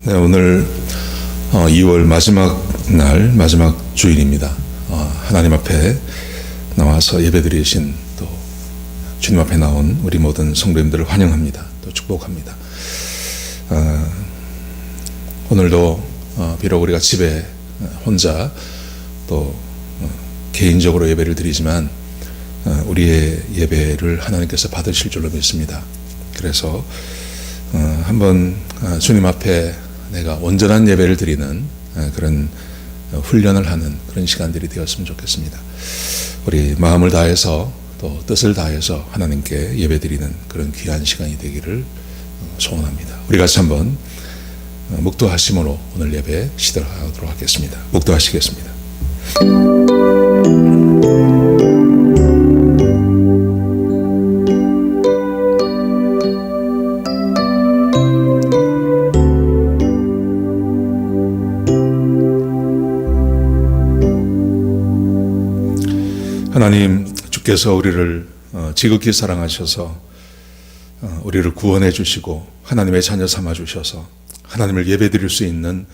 네, 오늘 2월 마지막 날, 마지막 주일입니다. 하나님 앞에 나와서 예배드리신 또 주님 앞에 나온 우리 모든 성도님들을 환영합니다. 또 축복합니다. 오늘도 비록 우리가 집에 혼자 또 개인적으로 예배를 드리지만 우리의 예배를 하나님께서 받으실 줄로 믿습니다. 그래서 한번 주님 앞에 내가 온전한 예배를 드리는 그런 훈련을 하는 그런 시간들이 되었으면 좋겠습니다. 우리 마음을 다해서 또 뜻을 다해서 하나님께 예배 드리는 그런 귀한 시간이 되기를 소원합니다. 우리 같이 한번 묵도하심으로 오늘 예배 시작하도록 하겠습니다. 묵도하시겠습니다. 하나님, 주께서 우리를 지극히 사랑하셔서 우리를 구원해 주시고 하나님의 자녀 삼아 주셔서 하나님을 예배 드릴 수 있는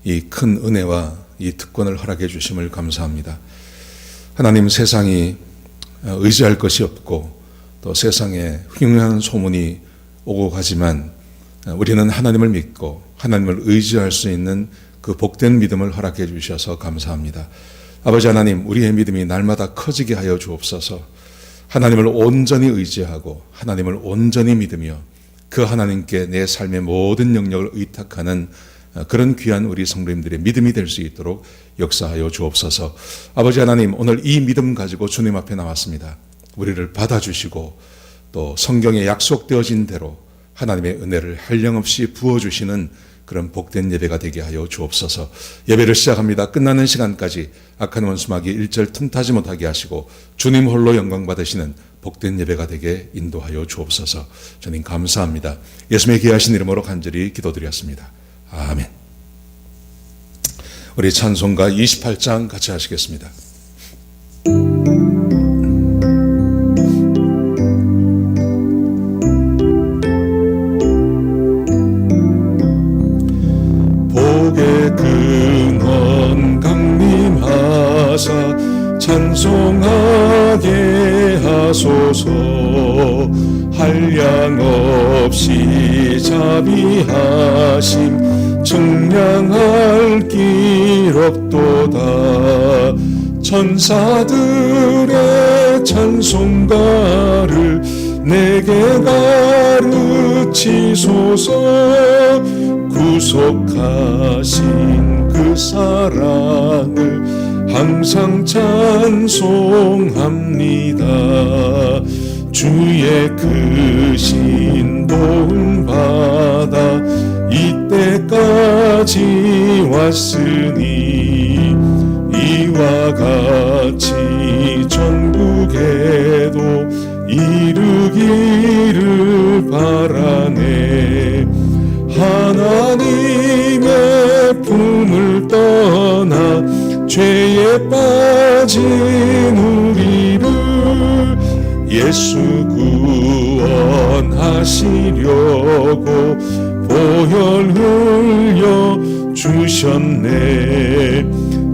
이 큰 은혜와 이 특권을 허락해 주심을 감사합니다. 하나님, 세상이 의지할 것이 없고 또 세상에 흉흉한 소문이 오고 가지만 우리는 하나님을 믿고 하나님을 의지할 수 있는 그 복된 믿음을 허락해 주셔서 감사합니다. 아버지 하나님, 우리의 믿음이 날마다 커지게 하여 주옵소서. 하나님을 온전히 의지하고 하나님을 온전히 믿으며 그 하나님께 내 삶의 모든 영역을 의탁하는 그런 귀한 우리 성도님들의 믿음이 될 수 있도록 역사하여 주옵소서. 아버지 하나님, 오늘 이 믿음 가지고 주님 앞에 나왔습니다. 우리를 받아주시고 또 성경에 약속되어진 대로 하나님의 은혜를 한량없이 부어주시는 그런 복된 예배가 되게 하여 주옵소서. 예배를 시작합니다. 끝나는 시간까지 악한 원수마귀 일절 틈타지 못하게 하시고 주님 홀로 영광 받으시는 복된 예배가 되게 인도하여 주옵소서. 주님 감사합니다. 예수님의 귀하신 이름으로 간절히 기도드렸습니다. 아멘. 우리 찬송가 28장 같이 하시겠습니다. 근원 강림하사 찬송하게 하소서. 한량 없이 자비하심 청량할 기록도다. 천사들의 찬송가를 내게 가르치소서. 구속하신 그 사랑을 항상 찬송합니다. 주의 크신 도움 받아 이때까지 왔으니 이와 같이 전국에도 이르기를 바라네. 하나님의 품을 떠나 죄에 빠진 우리를 예수 구원하시려고 보혈 흘려 주셨네.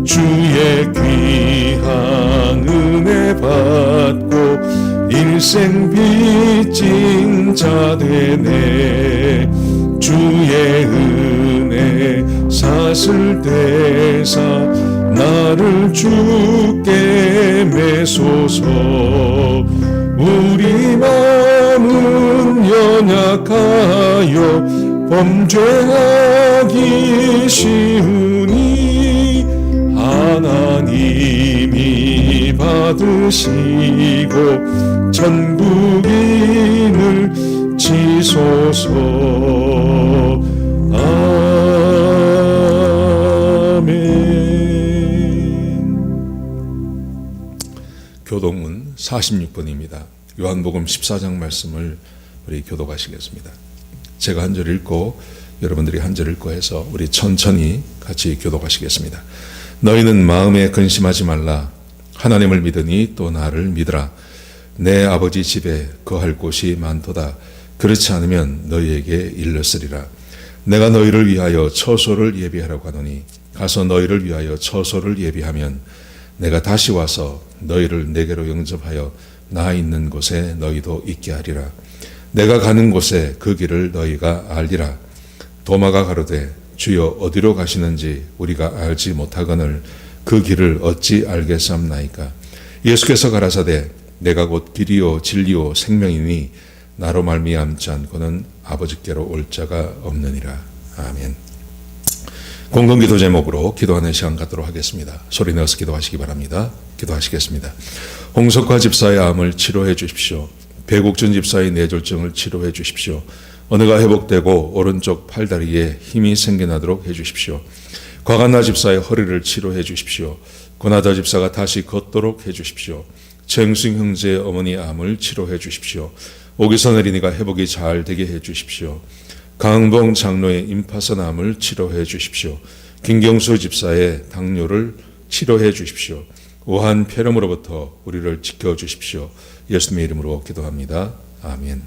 주의 귀한 은혜 받고 일생 빚진 자 되네. 주의 은혜 사슬 대사 나를 주께 매소서. 우리 마음은 연약하여 범죄하기 쉬우니 하나님이 받으시고 전국인을 지소서. 아멘. 교독문 46번입니다. 요한복음 14장 말씀을 우리 교독하시겠습니다. 제가 한 절 읽고 여러분들이 한 절 읽고 해서 우리 천천히 같이 교독하시겠습니다. 너희는 마음에 근심하지 말라. 하나님을 믿으니 또 나를 믿으라. 내 아버지 집에 거할 곳이 많도다. 그렇지 않으면 너희에게 일렀으리라. 내가 너희를 위하여 처소를 예비하라고 하노니 가서 너희를 위하여 처소를 예비하면 내가 다시 와서 너희를 내게로 영접하여 나 있는 곳에 너희도 있게 하리라. 내가 가는 곳에 그 길을 너희가 알리라. 도마가 가로되 주여 어디로 가시는지 우리가 알지 못하거늘 그 길을 어찌 알겠사옵나이까. 예수께서 가라사대 내가 곧 길이요 진리요 생명이니 나로 말미암지 않고는 아버지께로 올 자가 없느니라. 아멘. 공동기도 제목으로 기도하는 시간 갖도록 하겠습니다. 소리 내어서 기도하시기 바랍니다. 기도하시겠습니다. 홍석화 집사의 암을 치료해 주십시오. 배국준 집사의 뇌졸중을 치료해 주십시오. 언어가 회복되고 오른쪽 팔다리에 힘이 생겨나도록 해 주십시오. 과간나 집사의 허리를 치료해 주십시오. 고나다 집사가 다시 걷도록 해 주십시오. 최영승 형제의 어머니 암을 치료해 주십시오. 오기선 어린이가 회복이 잘 되게 해 주십시오. 강흥봉 장로의 임파선 암을 치료해 주십시오. 김경수 집사의 당뇨를 치료해 주십시오. 우한 폐렴으로부터 우리를 지켜주십시오. 예수님의 이름으로 기도합니다. 아멘.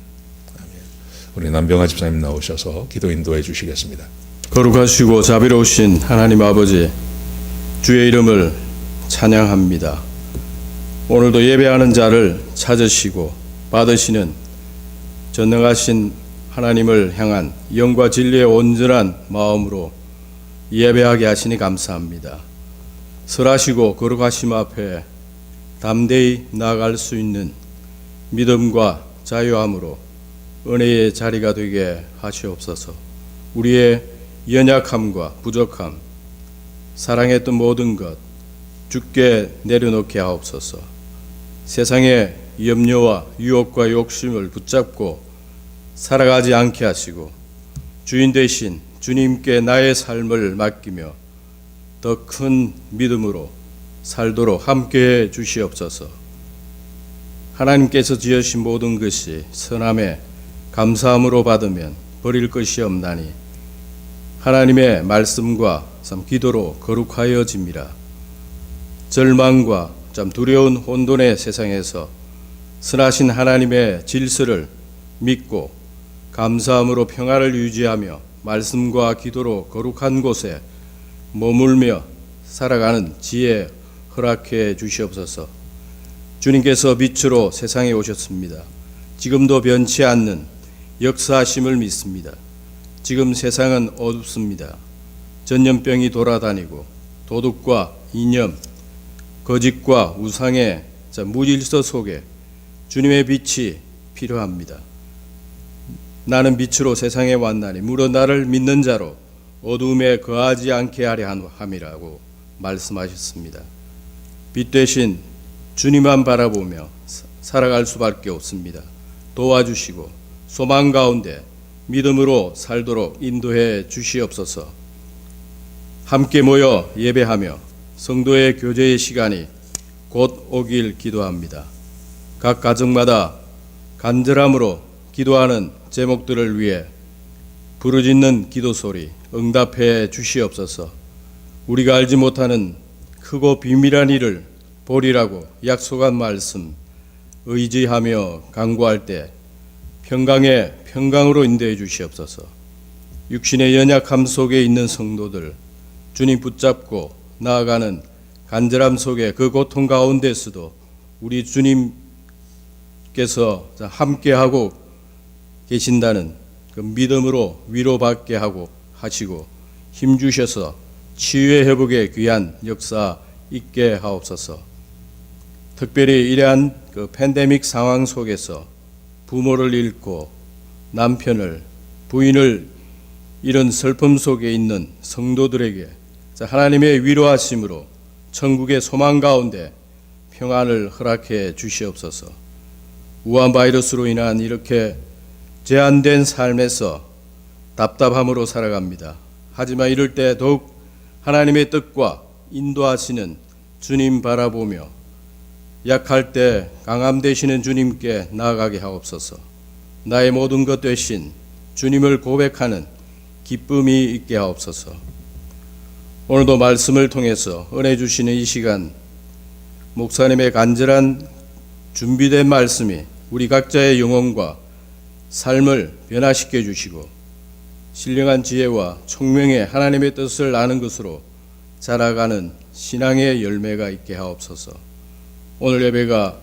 우리 남병아 집사님 나오셔서 기도 인도해 주시겠습니다. 거룩하시고 자비로우신 하나님 아버지, 주의 이름을 찬양합니다. 오늘도 예배하는 자를 찾으시고 받으시는 전능하신 하나님을 향한 영과 진리의 온전한 마음으로 예배하게 하시니 감사합니다. 설하시고 거룩하심 앞에 담대히 나아갈 수 있는 믿음과 자유함으로 은혜의 자리가 되게 하시옵소서. 우리의 연약함과 부족함, 사랑했던 모든 것 주께 내려놓게 하옵소서. 세상의 염려와 유혹과 욕심을 붙잡고 살아가지 않게 하시고 주인 되신 주님께 나의 삶을 맡기며 더 큰 믿음으로 살도록 함께해 주시옵소서. 하나님께서 지으신 모든 것이 선함에 감사함으로 받으면 버릴 것이 없나니 하나님의 말씀과 참 기도로 거룩하여짐이라. 절망과 참 두려운 혼돈의 세상에서 선하신 하나님의 질서를 믿고 감사함으로 평화를 유지하며 말씀과 기도로 거룩한 곳에 머물며 살아가는 지혜 허락해 주시옵소서. 주님께서 빛으로 세상에 오셨습니다. 지금도 변치 않는 역사하심을 믿습니다. 지금 세상은 어둡습니다. 전염병이 돌아다니고 도둑과 이념, 거짓과 우상의 무질서 속에 주님의 빛이 필요합니다. 나는 빛으로 세상에 왔나니 무릇 나를 믿는 자로 어두움에 거하지 않게 하려 함이라고 말씀하셨습니다. 빛 대신 주님만 바라보며 살아갈 수밖에 없습니다. 도와주시고 소망 가운데 믿음으로 살도록 인도해 주시옵소서. 함께 모여 예배하며 성도의 교제의 시간이 곧 오길 기도합니다. 각 가정마다 간절함으로 기도하는 제목들을 위해 부르짖는 기도 소리 응답해 주시옵소서. 우리가 알지 못하는 크고 비밀한 일을 보리라고 약속한 말씀 의지하며 간구할 때 평강에 평강으로 인도해 주시옵소서. 육신의 연약함 속에 있는 성도들 주님 붙잡고 나아가는 간절함 속에 그 고통 가운데서도 우리 주님께서 함께하고 계신다는 그 믿음으로 위로받게 하고 하시고 힘주셔서 치유의 회복의 귀한 역사 있게 하옵소서. 특별히 이러한 그 팬데믹 상황 속에서 부모를 잃고 남편을 부인을 잃은 슬픔 속에 있는 성도들에게 하나님의 위로하심으로 천국의 소망 가운데 평안을 허락해 주시옵소서. 우한 바이러스로 인한 이렇게 제한된 삶에서 답답함으로 살아갑니다. 하지만 이럴 때 더욱 하나님의 뜻과 인도하시는 주님 바라보며 약할 때 강함 되시는 주님께 나아가게 하옵소서. 나의 모든 것 되신 주님을 고백하는 기쁨이 있게 하옵소서. 오늘도 말씀을 통해서 은혜 주시는 이 시간 목사님의 간절한 준비된 말씀이 우리 각자의 영혼과 삶을 변화시켜 주시고 신령한 지혜와 총명의 하나님의 뜻을 아는 것으로 자라가는 신앙의 열매가 있게 하옵소서. 오늘 예배가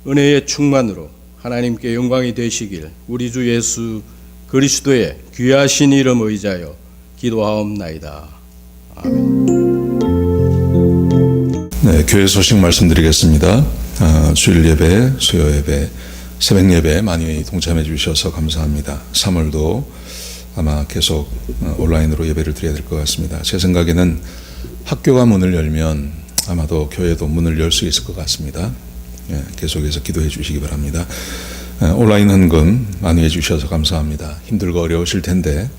은혜의 충만으로 하나님께 영광이 되시길 우리 주 예수 그리스도의 귀하신 이름 의지하여 기도하옵나이다. 아멘. 네, 교회 소식 말씀드리겠습니다. 주일 예배, 수요 예배, 새벽 예배 많이 동참해 주셔서 감사합니다. 3월도 아마 계속 온라인으로 예배를 드려야 될 것 같습니다. 제 생각에는 학교가 문을 열면 아마도 교회도 문을 열 수 있을 것 같습니다. 계속해서 기도해 주시기 바랍니다. 온라인 헌금 많이 해주셔서 감사합니다. 힘들고 어려우실 텐데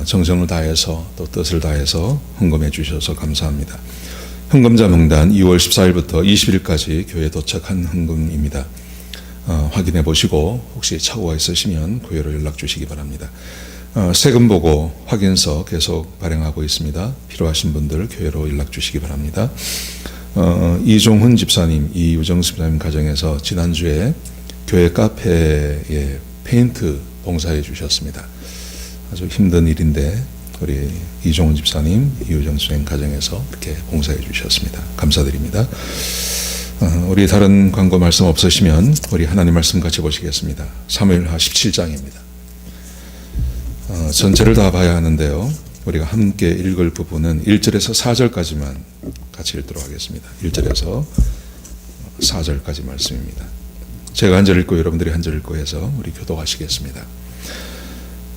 정성을 다해서 또 뜻을 다해서 헌금해 주셔서 감사합니다. 헌금자 명단 2월 14일부터 20일까지 교회에 도착한 헌금입니다. 확인해 보시고 혹시 착오가 있으시면 교회로 연락 주시기 바랍니다. 세금 보고 확인서 계속 발행하고 있습니다. 필요하신 분들 교회로 연락 주시기 바랍니다. 이종훈 집사님, 이유정 집사님 가정에서 지난주에 교회 카페에 페인트 봉사해 주셨습니다. 아주 힘든 일인데 우리 이종훈 집사님, 이유정 집사님 가정에서 이렇게 봉사해 주셨습니다. 감사드립니다. 우리 다른 광고 말씀 없으시면 우리 하나님 말씀 같이 보시겠습니다. 사무엘하 17장입니다. 전체를 다 봐야 하는데요. 우리가 함께 읽을 부분은 1절에서 4절까지만 같이 읽도록 하겠습니다. 1절에서 4절까지 말씀입니다. 제가 한 절 읽고 여러분들이 한 절 읽고 해서 우리 교독하시겠습니다.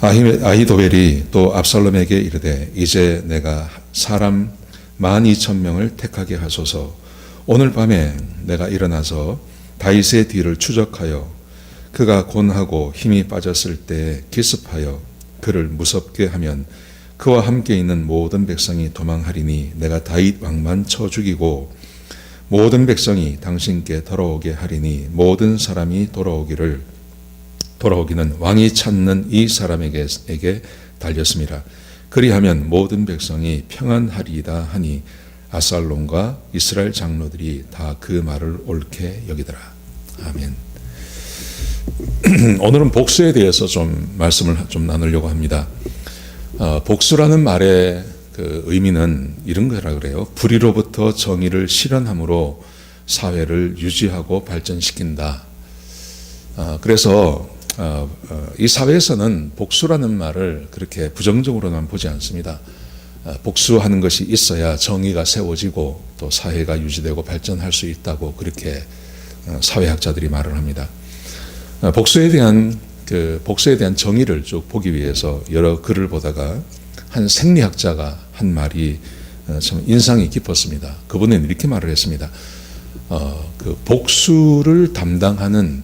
아히도벨이 또 압살롬에게 이르되 이제 내가 사람 12,000명을 택하게 하소서. 오늘 밤에 내가 일어나서 다윗의 뒤를 추적하여 그가 곤하고 힘이 빠졌을 때 기습하여 그를 무섭게 하면 그와 함께 있는 모든 백성이 도망하리니 내가 다윗 왕만 쳐 죽이고 모든 백성이 당신께 돌아오게 하리니 모든 사람이 돌아오기는 왕이 찾는 이 사람에게 달렸음이라. 그리하면 모든 백성이 평안하리이다 하니 압살롬과 이스라엘 장로들이 다 그 말을 옳게 여기더라. 아멘. 오늘은 복수에 대해서 좀 말씀을 좀 나누려고 합니다. 복수라는 말의 그 의미는 이런 거라 그래요. 불의로부터 정의를 실현함으로 사회를 유지하고 발전시킨다. 그래서 이 사회에서는 복수라는 말을 그렇게 부정적으로만 보지 않습니다. 복수하는 것이 있어야 정의가 세워지고 또 사회가 유지되고 발전할 수 있다고 그렇게 사회학자들이 말을 합니다. 복수에 대한 정의를 쭉 보기 위해서 여러 글을 보다가 한 생리학자가 한 말이 참 인상이 깊었습니다. 그분은 이렇게 말을 했습니다. 그 복수를 담당하는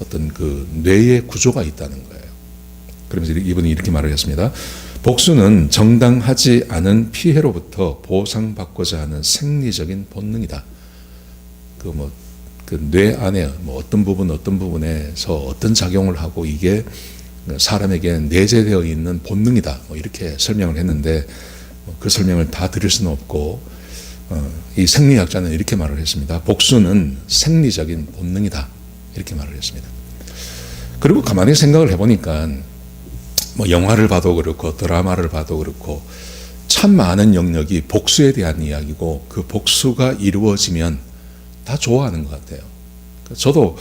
어떤 그 뇌의 구조가 있다는 거예요. 그러면서 이분이 이렇게 말을 했습니다. 복수는 정당하지 않은 피해로부터 보상받고자 하는 생리적인 본능이다. 그 뇌 안에 어떤 부분에서 어떤 작용을 하고 이게 사람에게 내재되어 있는 본능이다. 이렇게 설명을 했는데 그 설명을 다 드릴 수는 없고 이 생리학자는 이렇게 말을 했습니다. 복수는 생리적인 본능이다. 이렇게 말을 했습니다. 그리고 가만히 생각을 해보니까 영화를 봐도 그렇고 드라마를 봐도 그렇고 참 많은 영역이 복수에 대한 이야기고 그 복수가 이루어지면 다 좋아하는 것 같아요. 저도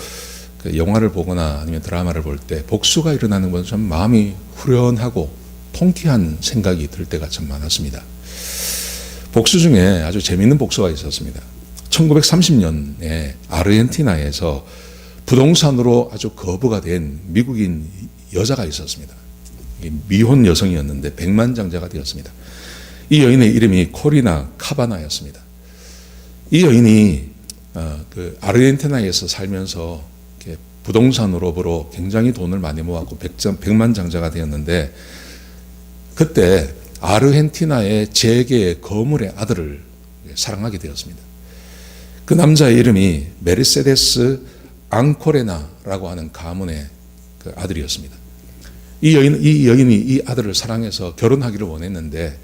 그 영화를 보거나 아니면 드라마를 볼 때 복수가 일어나는 건 참 마음이 후련하고 통쾌한 생각이 들 때가 참 많았습니다. 복수 중에 아주 재미있는 복수가 있었습니다. 1930년에 아르헨티나에서 부동산으로 아주 거부가 된 미국인 여자가 있었습니다. 미혼 여성이었는데 백만장자가 되었습니다. 이 여인의 이름이 코리나 카바나였습니다. 이 여인이 그 아르헨티나에서 살면서 이렇게 부동산으로부로 굉장히 돈을 많이 모았고 백만장자가 되었는데 그때 아르헨티나의 재계의 거물의 아들을 사랑하게 되었습니다. 그 남자의 이름이 메르세데스 앙코레나라고 하는 가문의 그 아들이었습니다. 이 여인이 이 아들을 사랑해서 결혼하기를 원했는데,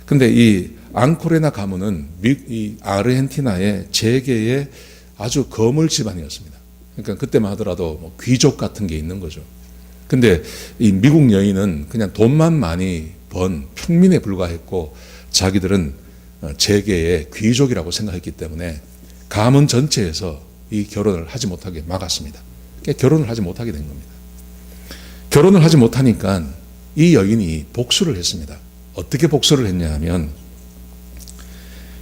근데 이 앙코레나 가문은 이 아르헨티나의 재계의 아주 거물 집안이었습니다. 그러니까 그때만 하더라도 귀족 같은 게 있는 거죠. 근데 이 미국 여인은 그냥 돈만 많이 번 평민에 불과했고 자기들은 재계의 귀족이라고 생각했기 때문에 가문 전체에서 이 결혼을 하지 못하게 막았습니다. 그러니까 결혼을 하지 못하게 된 겁니다. 결혼을 하지 못하니까 이 여인이 복수를 했습니다. 어떻게 복수를 했냐 하면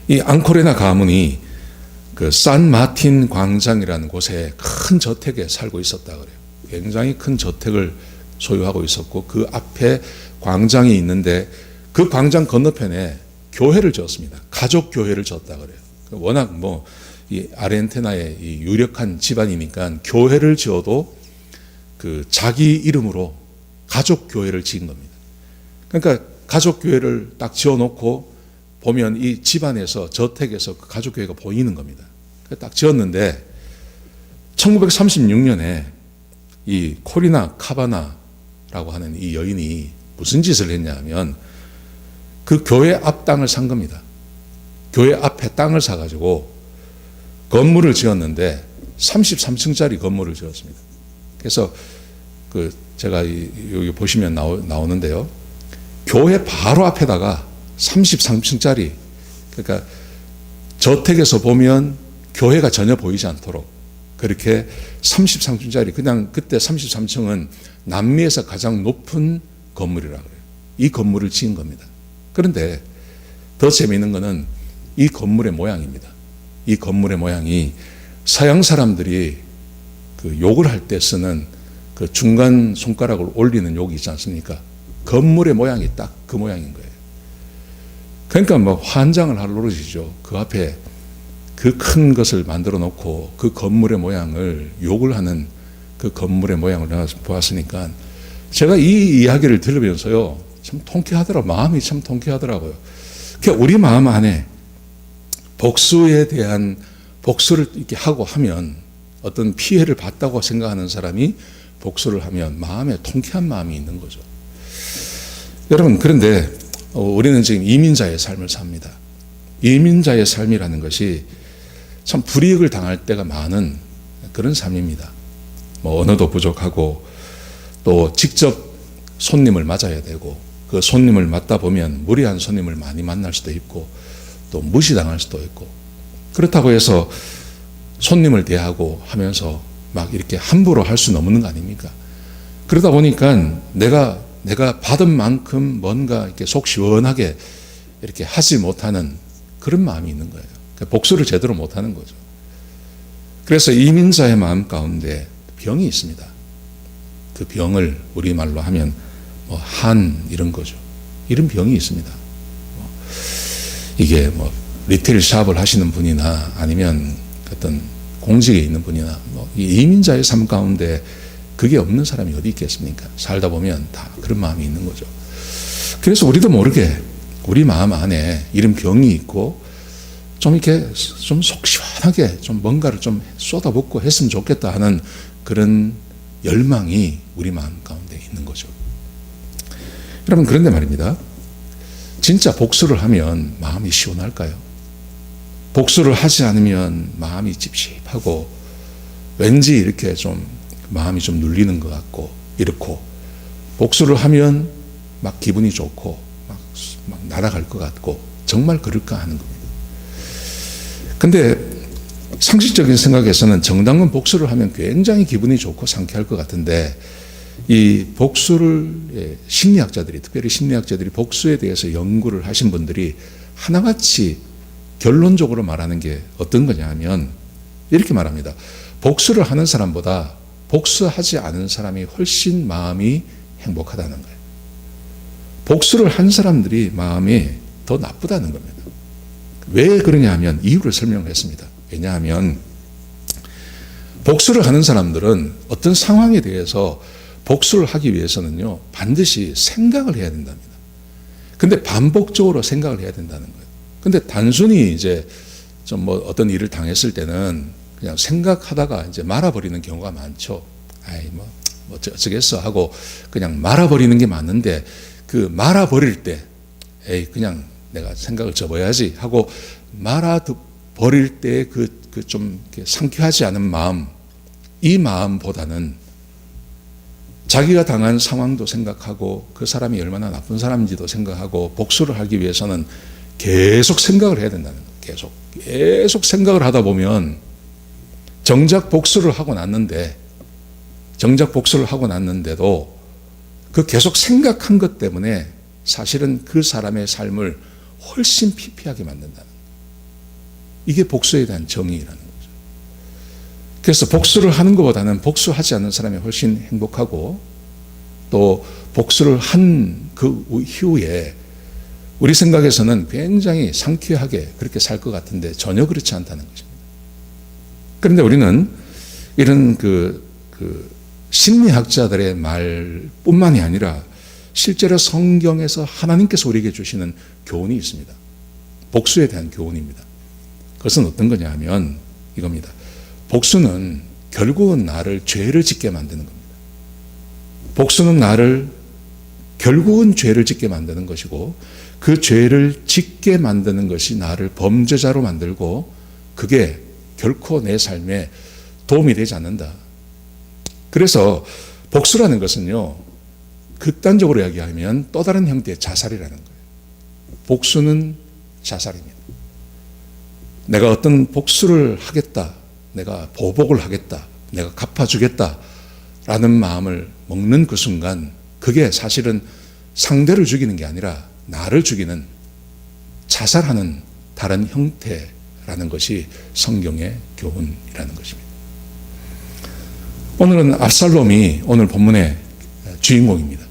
이 앙코레나 가문이 그 산마틴 광장이라는 곳에 큰 저택에 살고 있었다 그래요. 굉장히 큰 저택을 소유하고 있었고 그 앞에 광장이 있는데 그 광장 건너편에 교회를 지었습니다. 가족 교회를 지었다 그래요. 워낙 뭐 이 아르헨티나의 이 유력한 집안이니까 교회를 지어도 그 자기 이름으로 가족 교회를 지은 겁니다. 그러니까 가족 교회를 딱 지어놓고 보면 이 집안에서 저택에서 그 가족 교회가 보이는 겁니다. 딱 지었는데 1936년에 이 코리나 카바나라고 하는 이 여인이 무슨 짓을 했냐면 그 교회 앞 땅을 산 겁니다. 교회 앞에 땅을 사가지고 건물을 지었는데 33층짜리 건물을 지었습니다. 그래서 그 제가 여기 보시면 나오는데요. 교회 바로 앞에다가 33층짜리 그러니까 저택에서 보면 교회가 전혀 보이지 않도록 그렇게 33층짜리 그냥 그때 33층은 남미에서 가장 높은 건물이라고 해요. 이 건물을 지은 겁니다. 그런데 더 재미있는 것은 이 건물의 모양입니다. 이 건물의 모양이 서양 사람들이 그 욕을 할 때 쓰는 그 중간 손가락을 올리는 욕이 있지 않습니까? 건물의 모양이 딱 그 모양인 거예요. 그러니까 뭐 환장을 할 노릇이죠. 그 앞에 그 큰 것을 만들어 놓고 그 건물의 모양을 욕을 하는 그 건물의 모양을 보았으니까 제가 이 이야기를 들으면서요 참 통쾌하더라고요. 마음이 참 통쾌하더라고요. 그러니까 우리 마음 안에 복수에 대한 복수를 이렇게 하고 하면 어떤 피해를 봤다고 생각하는 사람이 복수를 하면 마음에 통쾌한 마음이 있는 거죠. 여러분 그런데 우리는 지금 이민자의 삶을 삽니다. 이민자의 삶이라는 것이 참 불이익을 당할 때가 많은 그런 삶입니다. 뭐 언어도 부족하고 또 직접 손님을 맞아야 되고 그 손님을 맞다 보면 무례한 손님을 많이 만날 수도 있고 또 무시당할 수도 있고 그렇다고 해서 손님을 대하고 하면서 막 이렇게 함부로 할 수는 없는 거 아닙니까? 그러다 보니까 내가 받은 만큼 뭔가 이렇게 속 시원하게 이렇게 하지 못하는 그런 마음이 있는 거예요. 복수를 제대로 못하는 거죠. 그래서 이민자의 마음 가운데 병이 있습니다. 그 병을 우리말로 하면 뭐 한 이런 거죠. 이런 병이 있습니다. 이게 뭐 리테일 샵을 하시는 분이나 아니면 어떤 공직에 있는 분이나 뭐 이민자의 삶 가운데 그게 없는 사람이 어디 있겠습니까? 살다 보면 다 그런 마음이 있는 거죠. 그래서 우리도 모르게 우리 마음 안에 이런 병이 있고 좀 이렇게 좀 속 시원하게 좀 뭔가를 좀 쏟아붓고 했으면 좋겠다 하는 그런 열망이 우리 마음 가운데 있는 거죠. 여러분 그런데 말입니다. 진짜 복수를 하면 마음이 시원할까요? 복수를 하지 않으면 마음이 찝찝하고 왠지 이렇게 좀 마음이 좀 눌리는 것 같고 이렇고 복수를 하면 막 기분이 좋고 막 날아갈 것 같고 정말 그럴까 하는 겁니다. 근데 상식적인 생각에서는 정당한 복수를 하면 굉장히 기분이 좋고 상쾌할 것 같은데 이 복수를 심리학자들이 특별히 심리학자들이 복수에 대해서 연구를 하신 분들이 하나같이 결론적으로 말하는 게 어떤 거냐 하면 이렇게 말합니다. 복수를 하는 사람보다 복수하지 않은 사람이 훨씬 마음이 행복하다는 거예요. 복수를 한 사람들이 마음이 더 나쁘다는 겁니다. 왜 그러냐 하면 이유를 설명했습니다. 왜냐하면 복수를 하는 사람들은 어떤 상황에 대해서 복수를 하기 위해서는요 반드시 생각을 해야 된답니다. 근데 반복적으로 생각을 해야 된다는 거예요. 근데 단순히 이제 좀 뭐 어떤 일을 당했을 때는 그냥 생각하다가 이제 말아버리는 경우가 많죠. 아이 뭐 어쩌겠어 하고 그냥 말아버리는 게 맞는데 그 말아버릴 때 에이 그냥 내가 생각을 접어야지 하고 말아버릴 때 그 좀 상쾌하지 않은 마음 이 마음보다는 자기가 당한 상황도 생각하고 그 사람이 얼마나 나쁜 사람인지도 생각하고 복수를 하기 위해서는 계속 생각을 해야 된다는 거예요. 계속 생각을 하다 보면 정작 복수를 하고 났는데도 그 계속 생각한 것 때문에 사실은 그 사람의 삶을 훨씬 피폐하게 만든다는 거예요. 이게 복수에 대한 정의라는 거죠. 그래서 복수를 하는 것보다는 복수하지 않는 사람이 훨씬 행복하고, 또 복수를 한 그 이후에 우리 생각에서는 굉장히 상쾌하게 그렇게 살 것 같은데 전혀 그렇지 않다는 것입니다. 그런데 우리는 이런 그 심리학자들의 말뿐만이 아니라 실제로 성경에서 하나님께서 우리에게 주시는 교훈이 있습니다. 복수에 대한 교훈입니다. 그것은 어떤 거냐 하면 이겁니다. 복수는 결국은 나를 죄를 짓게 만드는 겁니다. 복수는 나를 결국은 죄를 짓게 만드는 것이고, 그 죄를 짓게 만드는 것이 나를 범죄자로 만들고, 그게 결코 내 삶에 도움이 되지 않는다. 그래서 복수라는 것은요, 극단적으로 이야기하면 또 다른 형태의 자살이라는 거예요. 복수는 자살입니다. 내가 어떤 복수를 하겠다, 내가 보복을 하겠다, 내가 갚아주겠다라는 마음을 먹는 그 순간, 그게 사실은 상대를 죽이는 게 아니라 나를 죽이는, 자살하는 다른 형태라는 것이 성경의 교훈이라는 것입니다. 오늘은 압살롬이 오늘 본문의 주인공입니다.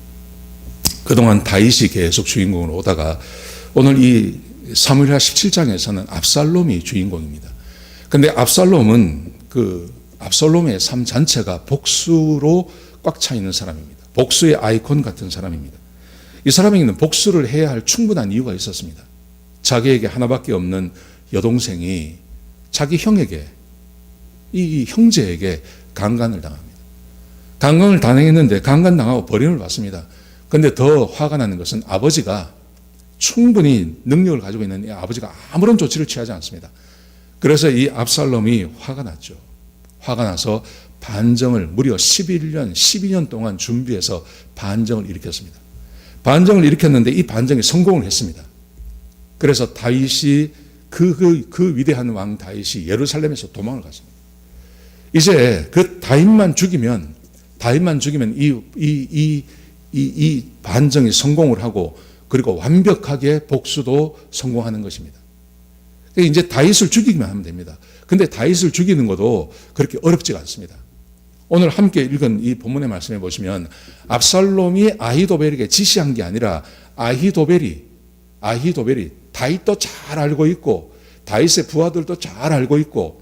그동안 다윗이 계속 주인공으로 오다가 오늘 이 사무엘하 17장에서는 압살롬이 주인공입니다. 근데 압살롬은 압살롬의 삶 전체가 복수로 꽉 차 있는 사람입니다. 복수의 아이콘 같은 사람입니다. 이 사람에게는 복수를 해야 할 충분한 이유가 있었습니다. 자기에게 하나밖에 없는 여동생이 자기 형에게, 이 형제에게 강간을 당합니다. 강간을 당했는데 강간당하고 버림을 받습니다. 그런데 더 화가 나는 것은 아버지가, 충분히 능력을 가지고 있는 이 아버지가 아무런 조치를 취하지 않습니다. 그래서 이 압살롬이 화가 났죠. 화가 나서 반정을 무려 11년, 12년 동안 준비해서 반정을 일으켰습니다. 반정을 일으켰는데 이 반정이 성공을 했습니다. 그래서 다윗이 그 위대한 왕 다윗이 예루살렘에서 도망을 갔습니다. 이제 그 다윗만 죽이면 이 반정이 성공을 하고, 그리고 완벽하게 복수도 성공하는 것입니다. 이제 다윗을 죽이기만 하면 됩니다. 근데 다윗을 죽이는 것도 그렇게 어렵지가 않습니다. 오늘 함께 읽은 이 본문의 말씀에 보시면 압살롬이 아히도벨에게 지시한 게 아니라 아히도벨이 다윗도 잘 알고 있고, 다윗의 부하들도 잘 알고 있고,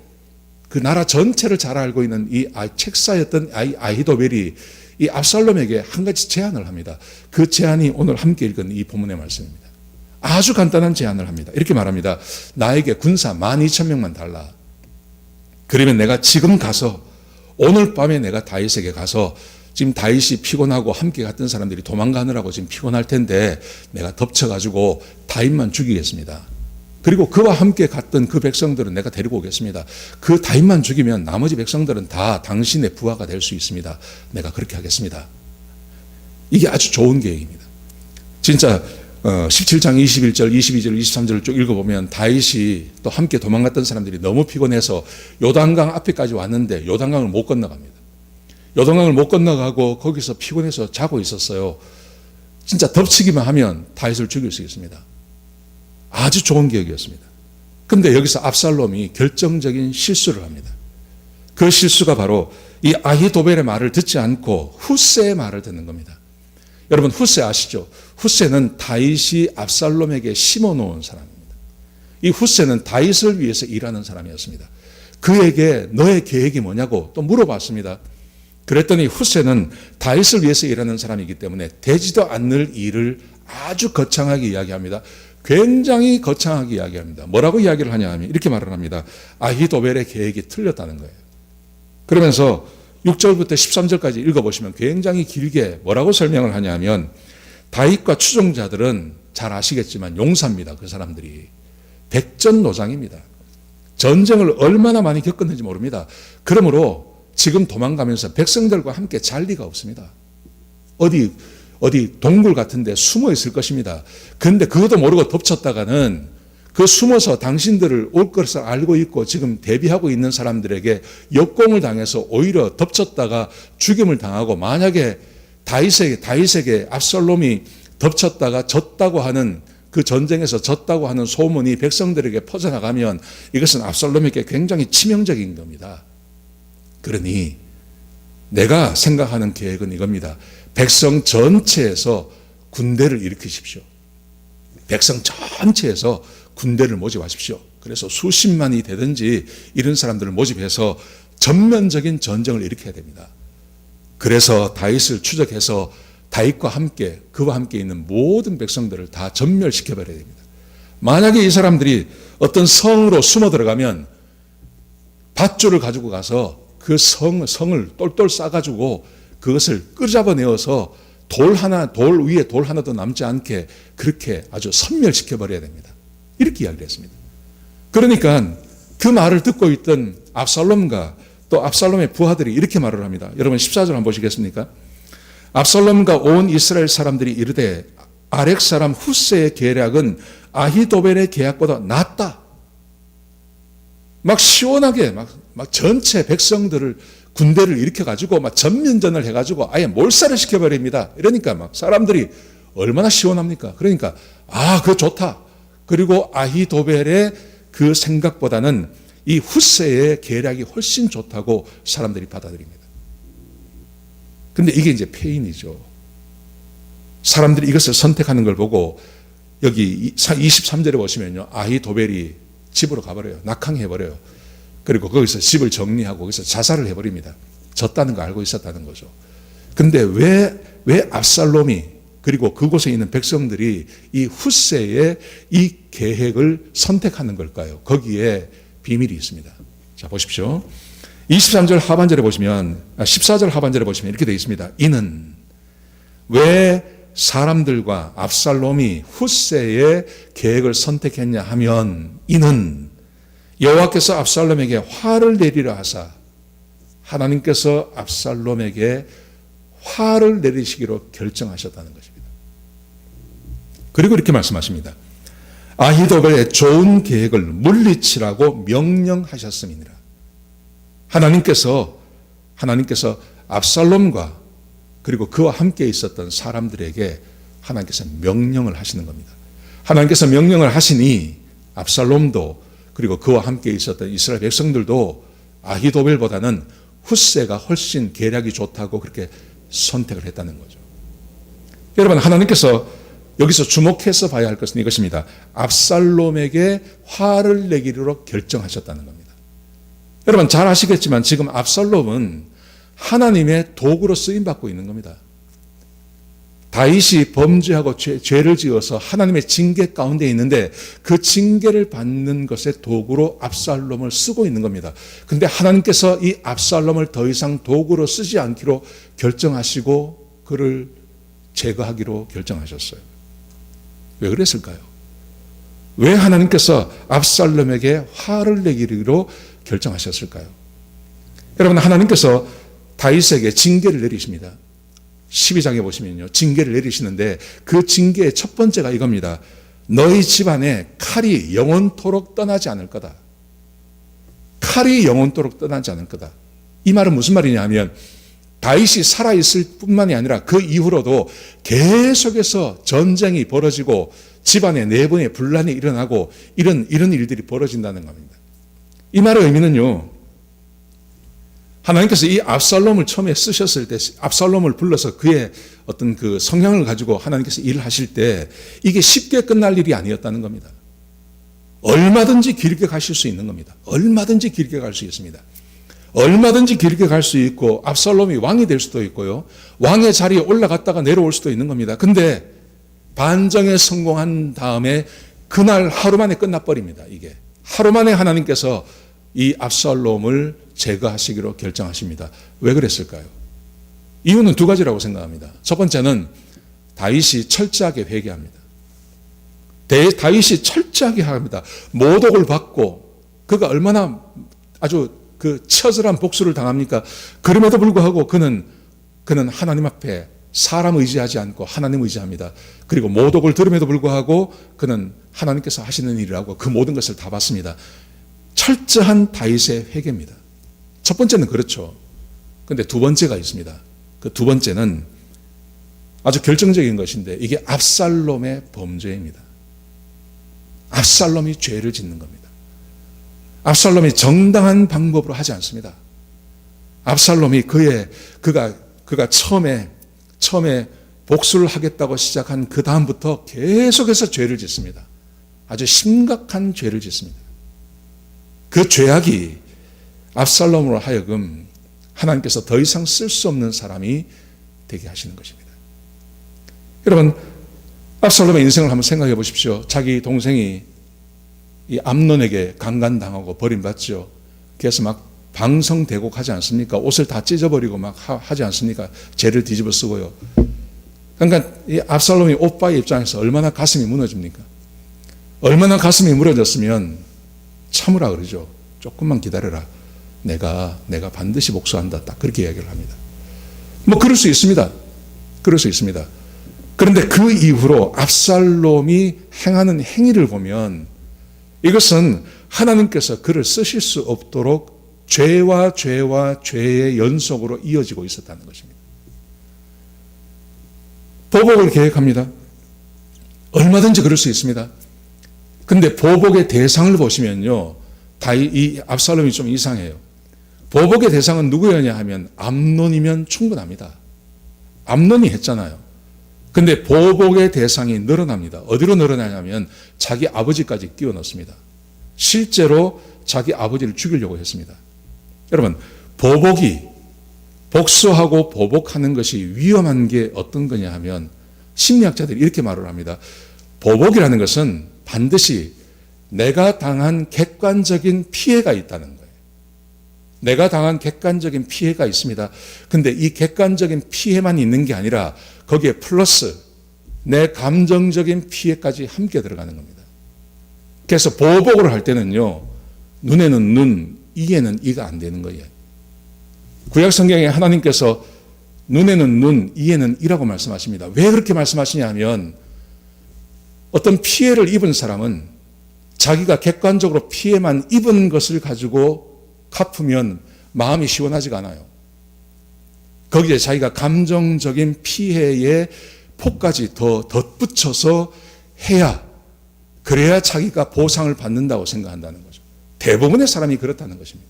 그 나라 전체를 잘 알고 있는 이 책사였던 아히도벨이 이 압살롬에게 한 가지 제안을 합니다. 그 제안이 오늘 함께 읽은 이 본문의 말씀입니다. 아주 간단한 제안을 합니다. 이렇게 말합니다. 나에게 군사 12,000명만 달라. 그러면 내가 지금 가서, 오늘 밤에 내가 다윗에게 가서, 지금 다윗이 피곤하고 함께 갔던 사람들이 도망가느라고 지금 피곤할 텐데 내가 덮쳐가지고 다윗만 죽이겠습니다. 그리고 그와 함께 갔던 그 백성들은 내가 데리고 오겠습니다. 그 다윗만 죽이면 나머지 백성들은 다 당신의 부하가 될 수 있습니다. 내가 그렇게 하겠습니다. 이게 아주 좋은 계획입니다. 진짜 17장 21절, 22절, 23절을 쭉 읽어보면 다윗이 또 함께 도망갔던 사람들이 너무 피곤해서 요단강 앞에까지 왔는데 요단강을 못 건너갑니다. 요단강을 못 건너가고 거기서 피곤해서 자고 있었어요. 진짜 덮치기만 하면 다윗을 죽일 수 있습니다. 아주 좋은 계획이었습니다. 그런데 여기서 압살롬이 결정적인 실수를 합니다. 그 실수가 바로 이 아히도벨의 말을 듣지 않고 후세의 말을 듣는 겁니다. 여러분, 후세 아시죠? 후세는 다윗이 압살롬에게 심어놓은 사람입니다. 이 후세는 다윗을 위해서 일하는 사람이었습니다. 그에게 너의 계획이 뭐냐고 또 물어봤습니다. 그랬더니 후세는 다윗을 위해서 일하는 사람이기 때문에 되지도 않을 일을 아주 거창하게 이야기합니다. 굉장히 거창하게 이야기합니다. 뭐라고 이야기를 하냐 하면 이렇게 말을 합니다. 아히도벨의 계획이 틀렸다는 거예요. 그러면서 6절부터 13절까지 읽어보시면 굉장히 길게 뭐라고 설명을 하냐 하면, 다윗과 추종자들은 잘 아시겠지만 용사입니다. 그 사람들이 백전노장입니다. 전쟁을 얼마나 많이 겪었는지 모릅니다. 그러므로 지금 도망가면서 백성들과 함께 잘 리가 없습니다. 어디 동굴 같은 데 숨어 있을 것입니다. 그런데 그것도 모르고 덮쳤다가는 그 숨어서 당신들을 올 것을 알고 있고 지금 대비하고 있는 사람들에게 역공을 당해서 오히려 덮쳤다가 죽임을 당하고, 만약에 다윗에게 압살롬이 덮쳤다가 졌다고 하는, 그 전쟁에서 졌다고 하는 소문이 백성들에게 퍼져나가면 이것은 압살롬에게 굉장히 치명적인 겁니다. 그러니 내가 생각하는 계획은 이겁니다. 백성 전체에서 군대를 일으키십시오. 백성 전체에서 군대를 모집하십시오. 그래서 수십만이 되든지 이런 사람들을 모집해서 전면적인 전쟁을 일으켜야 됩니다. 그래서 다윗을 추적해서 다윗과 함께, 그와 함께 있는 모든 백성들을 다 전멸시켜버려야 됩니다. 만약에 이 사람들이 어떤 성으로 숨어 들어가면 밧줄을 가지고 가서 그 성을 똘똘 싸가지고 그것을 끄잡아내어서 돌 위에 돌 하나도 남지 않게 그렇게 아주 섬멸시켜버려야 됩니다. 이렇게 이야기를 했습니다. 그러니까 그 말을 듣고 있던 압살롬과 또 압살롬의 부하들이 이렇게 말을 합니다. 여러분 14절 한번 보시겠습니까? 압살롬과 온 이스라엘 사람들이 이르되 아렉 사람 후세의 계략은 아히도벨의 계략보다 낫다. 막 시원하게 막 전체 백성들을, 군대를 일으켜가지고 막 전면전을 해가지고 아예 몰살을 시켜버립니다. 이러니까 막 사람들이 얼마나 시원합니까? 그러니까 그거 좋다. 그리고 아히도벨의 그 생각보다는 이 후세의 계략이 훨씬 좋다고 사람들이 받아들입니다. 근데 이게 이제 폐인이죠. 사람들이 이것을 선택하는 걸 보고 여기 23절에 보시면요, 아히도벨이 집으로 가버려요. 낙항해버려요. 그리고 거기서 집을 정리하고 거기서 자살을 해버립니다. 졌다는 거 알고 있었다는 거죠. 근데 왜 압살롬이, 그리고 그곳에 있는 백성들이 이 후세의 이 계획을 선택하는 걸까요? 거기에 비밀이 있습니다. 자, 보십시오. 23절 하반절에 보시면, 14절 하반절에 보시면 이렇게 되어 있습니다. 이는 왜 사람들과 압살롬이 후세의 계획을 선택했냐 하면, 이는 여호와께서 압살롬에게 화를 내리라 하사, 하나님께서 압살롬에게 화를 내리시기로 결정하셨다는 것입니다. 그리고 이렇게 말씀하십니다. 아히도벨의 좋은 계획을 물리치라고 명령하셨음이니라. 하나님께서 압살롬과 그리고 그와 함께 있었던 사람들에게 하나님께서 명령을 하시는 겁니다. 하나님께서 명령을 하시니 압살롬도 그리고 그와 함께 있었던 이스라엘 백성들도 아히도벨보다는 후세가 훨씬 계략이 좋다고 그렇게 선택을 했다는 거죠. 여러분, 하나님께서 여기서 주목해서 봐야 할 것은 이것입니다. 압살롬에게 화를 내기로 결정하셨다는 겁니다. 여러분 잘 아시겠지만 지금 압살롬은 하나님의 도구로 쓰임받고 있는 겁니다. 다윗이 범죄하고 죄를 지어서 하나님의 징계 가운데 있는데 그 징계를 받는 것의 도구로 압살롬을 쓰고 있는 겁니다. 그런데 하나님께서 이 압살롬을 더 이상 도구로 쓰지 않기로 결정하시고 그를 제거하기로 결정하셨어요. 왜 그랬을까요? 왜 하나님께서 압살롬에게 화를 내기로 결정하셨을까요? 여러분, 하나님께서 다윗에게 징계를 내리십니다. 12장에 보시면요, 징계를 내리시는데 그 징계의 첫 번째가 이겁니다. 너희 집안에 칼이 영원토록 떠나지 않을 거다. 칼이 영원토록 떠나지 않을 거다. 이 말은 무슨 말이냐 하면 다윗이 살아있을 뿐만이 아니라 그 이후로도 계속해서 전쟁이 벌어지고 집안에 내분의 분란이 일어나고 이런 일들이 벌어진다는 겁니다. 이 말의 의미는요, 하나님께서 이 압살롬을 처음에 쓰셨을 때, 압살롬을 불러서 그의 어떤 그 성향을 가지고 하나님께서 일을 하실 때 이게 쉽게 끝날 일이 아니었다는 겁니다. 얼마든지 길게 가실 수 있는 겁니다. 얼마든지 길게 갈 수 있습니다. 얼마든지 길게 갈 수 있고 압살롬이 왕이 될 수도 있고요, 왕의 자리에 올라갔다가 내려올 수도 있는 겁니다. 근데 반정에 성공한 다음에 그날 하루 만에 끝나버립니다. 이게 하루 만에 하나님께서 이 압살롬을 제거하시기로 결정하십니다. 왜 그랬을까요? 이유는 두 가지라고 생각합니다. 첫 번째는 다윗이 철저하게 회개합니다. 다윗이 철저하게 합니다. 모독을 받고 그가 얼마나 아주 그 처절한 복수를 당합니까? 그럼에도 불구하고 그는 하나님 앞에 사람 의지하지 않고 하나님 의지합니다. 그리고 모독을 들음에도 불구하고 그는 하나님께서 하시는 일이라고 그 모든 것을 다 받습니다. 철저한 다윗의 회개입니다. 첫 번째는 그렇죠. 근데 두 번째가 있습니다. 그 두 번째는 아주 결정적인 것인데 이게 압살롬의 범죄입니다. 압살롬이 죄를 짓는 겁니다. 압살롬이 정당한 방법으로 하지 않습니다. 압살롬이 그가 처음에 복수를 하겠다고 시작한 그 다음부터 계속해서 죄를 짓습니다. 아주 심각한 죄를 짓습니다. 그 죄악이 압살롬으로 하여금 하나님께서 더 이상 쓸 수 없는 사람이 되게 하시는 것입니다. 여러분, 압살롬의 인생을 한번 생각해 보십시오. 자기 동생이 이 암논에게 강간당하고 버림받죠. 그래서 막 방성대곡하지 않습니까? 옷을 다 찢어버리고 막 하지 않습니까? 죄를 뒤집어 쓰고요. 그러니까 이 압살롬이 오빠의 입장에서 얼마나 가슴이 무너집니까? 얼마나 가슴이 무너졌으면 참으라 그러죠. 조금만 기다려라. 내가 반드시 복수한다. 딱 그렇게 이야기를 합니다. 뭐 그럴 수 있습니다. 그럴 수 있습니다. 그런데 그 이후로 압살롬이 행하는 행위를 보면 이것은 하나님께서 그를 쓰실 수 없도록 죄와 죄의 연속으로 이어지고 있었다는 것입니다. 보복을 계획합니다. 얼마든지 그럴 수 있습니다. 근데 보복의 대상을 보시면요, 이 압살롬이 좀 이상해요. 보복의 대상은 누구였냐 하면 암논이면 충분합니다. 암논이 했잖아요. 근데 보복의 대상이 늘어납니다. 어디로 늘어나냐면 자기 아버지까지 끼워 넣습니다. 실제로 자기 아버지를 죽이려고 했습니다. 여러분, 복수하고 보복하는 것이 위험한 게 어떤 거냐 하면 심리학자들이 이렇게 말을 합니다. 보복이라는 것은 반드시 내가 당한 객관적인 피해가 있다는 거예요. 내가 당한 객관적인 피해가 있습니다. 근데 이 객관적인 피해만 있는 게 아니라 거기에 플러스 내 감정적인 피해까지 함께 들어가는 겁니다. 그래서 보복을 할 때는요, 눈에는 눈, 이에는 이가 안 되는 거예요. 구약 성경에 하나님께서 눈에는 눈, 이에는 이라고 말씀하십니다. 왜 그렇게 말씀하시냐 하면 어떤 피해를 입은 사람은 자기가 객관적으로 피해만 입은 것을 가지고 갚으면 마음이 시원하지가 않아요. 거기에 자기가 감정적인 피해의 폭까지 더 덧붙여서 그래야 자기가 보상을 받는다고 생각한다는 거죠. 대부분의 사람이 그렇다는 것입니다.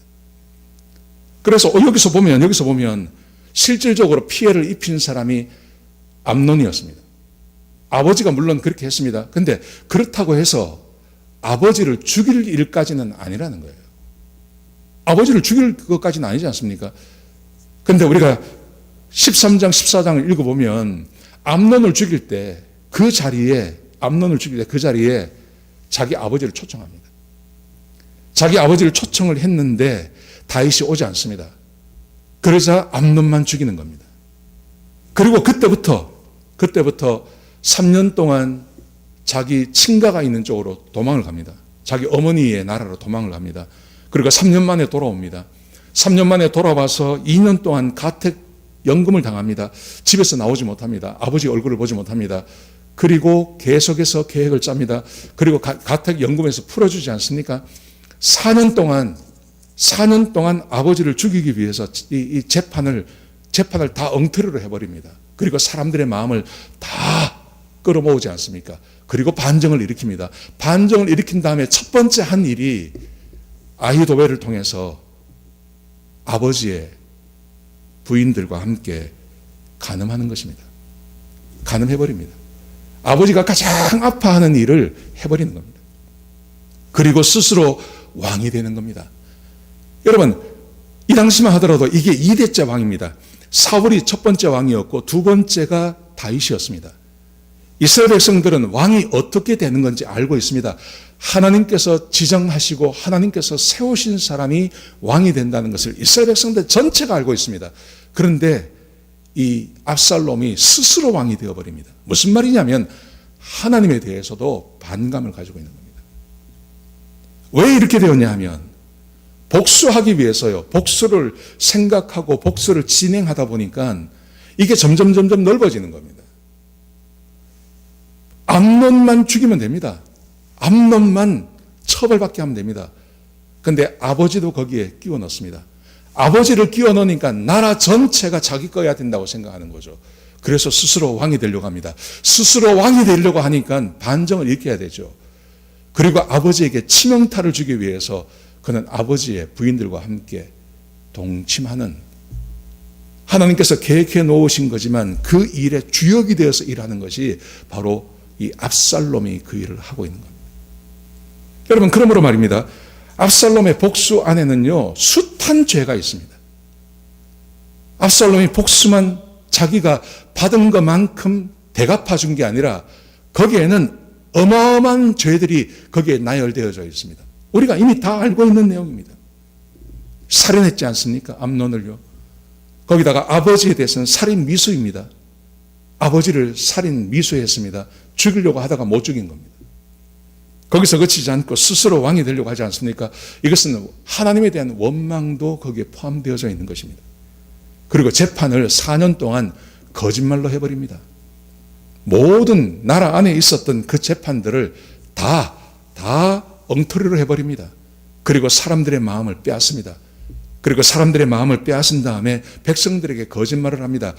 그래서 여기서 보면 실질적으로 피해를 입힌 사람이 암논이었습니다. 아버지가 물론 그렇게 했습니다. 근데 그렇다고 해서 아버지를 죽일 일까지는 아니라는 거예요. 아버지를 죽일 것까지는 아니지 않습니까? 근데 우리가 13장, 14장을 읽어보면 암논을 죽일 때 그 자리에 자기 아버지를 초청합니다. 자기 아버지를 초청을 했는데 다윗이 오지 않습니다. 그러자 암논만 죽이는 겁니다. 그리고 그때부터 3년 동안 자기 친가가 있는 쪽으로 도망을 갑니다. 자기 어머니의 나라로 도망을 갑니다. 그리고 3년 만에 돌아옵니다. 3년 만에 돌아와서 2년 동안 가택 연금을 당합니다. 집에서 나오지 못합니다. 아버지 얼굴을 보지 못합니다. 그리고 계속해서 계획을 짭니다. 그리고 가택 연금에서 풀어주지 않습니까? 4년 동안 아버지를 죽이기 위해서 이 재판을 다 엉터리로 해버립니다. 그리고 사람들의 마음을 다 끌어모으지 않습니까? 그리고 반정을 일으킵니다. 반정을 일으킨 다음에 첫 번째 한 일이 아히도벨을 통해서 아버지의 부인들과 함께 간음하는 것입니다. 간음해버립니다. 아버지가 가장 아파하는 일을 해버리는 겁니다. 그리고 스스로 왕이 되는 겁니다. 여러분, 이 당시만 하더라도 이게 2대째 왕입니다. 사울이 첫 번째 왕이었고 두 번째가 다윗이었습니다. 이스라엘 백성들은 왕이 어떻게 되는 건지 알고 있습니다. 하나님께서 지정하시고 하나님께서 세우신 사람이 왕이 된다는 것을 이스라엘 백성들 전체가 알고 있습니다. 그런데 이 압살롬이 스스로 왕이 되어버립니다. 무슨 말이냐면 하나님에 대해서도 반감을 가지고 있는 겁니다. 왜 이렇게 되었냐 하면 복수하기 위해서요. 복수를 생각하고 복수를 진행하다 보니까 이게 점점 넓어지는 겁니다. 암논만 죽이면 됩니다. 암논만 처벌받게 하면 됩니다. 그런데 아버지도 거기에 끼워 넣습니다. 아버지를 끼워 넣으니까 나라 전체가 자기 거야 된다고 생각하는 거죠. 그래서 스스로 왕이 되려고 합니다. 스스로 왕이 되려고 하니까 반정을 일으켜야 되죠. 그리고 아버지에게 치명타를 주기 위해서 그는 아버지의 부인들과 함께 동침하는, 하나님께서 계획해 놓으신 거지만 그 일의 주역이 되어서 일하는 것이 바로 이 압살롬이 그 일을 하고 있는 겁니다. 여러분, 그러므로 말입니다. 압살롬의 복수 안에는요, 숱한 죄가 있습니다. 압살롬이 복수만 자기가 받은 것만큼 대갚아 준 게 아니라 거기에는 어마어마한 죄들이 거기에 나열되어져 있습니다. 우리가 이미 다 알고 있는 내용입니다. 살인했지 않습니까? 암논을요. 거기다가 아버지에 대해서는 살인 미수입니다. 아버지를 살인 미수했습니다. 죽이려고 하다가 못 죽인 겁니다. 거기서 그치지 않고 스스로 왕이 되려고 하지 않습니까? 이것은 하나님에 대한 원망도 거기에 포함되어져 있는 것입니다. 그리고 재판을 4년 동안 거짓말로 해버립니다. 모든 나라 안에 있었던 그 재판들을 다 엉터리로 해버립니다. 그리고 사람들의 마음을 빼앗습니다. 그리고 사람들의 마음을 빼앗은 다음에 백성들에게 거짓말을 합니다.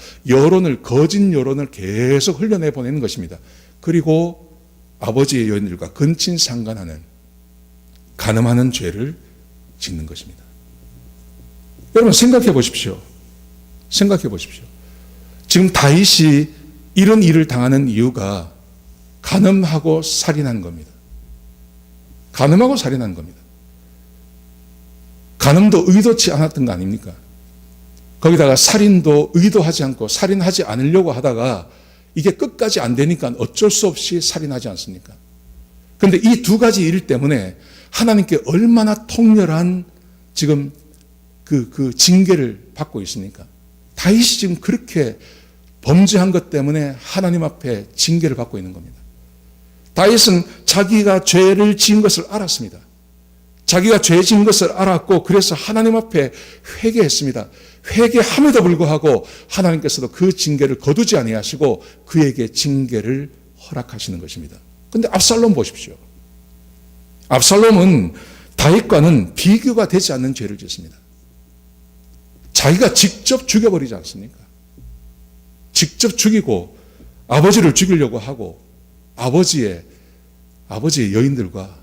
거짓 여론을 계속 흘려내 보내는 것입니다. 그리고 아버지의 여인들과 근친상간하는, 간음하는 죄를 짓는 것입니다. 여러분, 생각해 보십시오. 지금 다윗이 이런 일을 당하는 이유가 간음하고 살인한 겁니다. 간음하고 살인한 겁니다. 간음도 의도치 않았던 거 아닙니까? 거기다가 살인도 의도하지 않고 살인하지 않으려고 하다가 이게 끝까지 안 되니까 어쩔 수 없이 살인하지 않습니까? 그런데 이 두 가지 일 때문에 하나님께 얼마나 통렬한 지금 그 징계를 받고 있습니까? 다윗이 지금 그렇게 범죄한 것 때문에 하나님 앞에 징계를 받고 있는 겁니다. 다윗은 자기가 죄를 지은 것을 알았습니다. 자기가 죄 지은 것을 알았고 그래서 하나님 앞에 회개했습니다. 회개함에도 불구하고 하나님께서도 그 징계를 거두지 아니하시고 그에게 징계를 허락하시는 것입니다. 그런데 압살롬 보십시오. 압살롬은 다윗과는 비교가 되지 않는 죄를 짓습니다. 자기가 직접 죽여버리지 않습니까? 직접 죽이고 아버지를 죽이려고 하고 아버지의 여인들과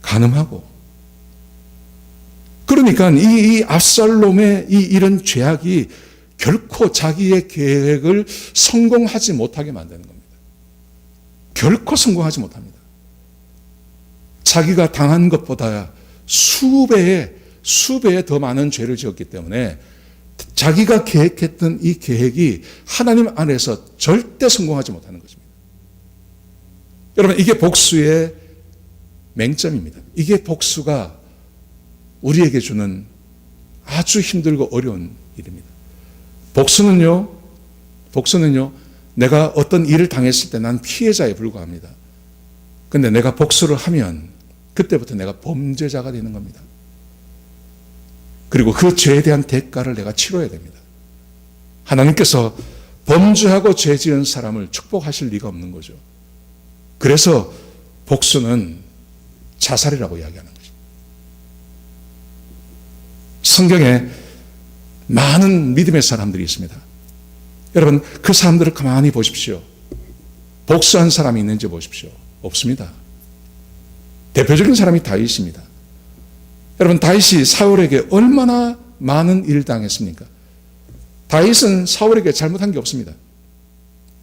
간음하고, 그러니까 이 압살롬의 이런 죄악이 결코 자기의 계획을 성공하지 못하게 만드는 겁니다. 결코 성공하지 못합니다. 자기가 당한 것보다 수배에 더 많은 죄를 지었기 때문에 자기가 계획했던 이 계획이 하나님 안에서 절대 성공하지 못하는 것입니다. 여러분, 이게 복수의 맹점입니다. 이게 복수가 우리에게 주는 아주 힘들고 어려운 일입니다. 복수는요, 내가 어떤 일을 당했을 때 난 피해자에 불과합니다. 그런데 내가 복수를 하면 그때부터 내가 범죄자가 되는 겁니다. 그리고 그 죄에 대한 대가를 내가 치러야 됩니다. 하나님께서 범죄하고 죄 지은 사람을 축복하실 리가 없는 거죠. 그래서 복수는 자살이라고 이야기하는 거죠. 성경에 많은 믿음의 사람들이 있습니다. 여러분, 그 사람들을 가만히 보십시오. 복수한 사람이 있는지 보십시오. 없습니다. 대표적인 사람이 다윗입니다. 여러분, 다윗이 사울에게 얼마나 많은 일을 당했습니까? 다윗은 사울에게 잘못한 게 없습니다.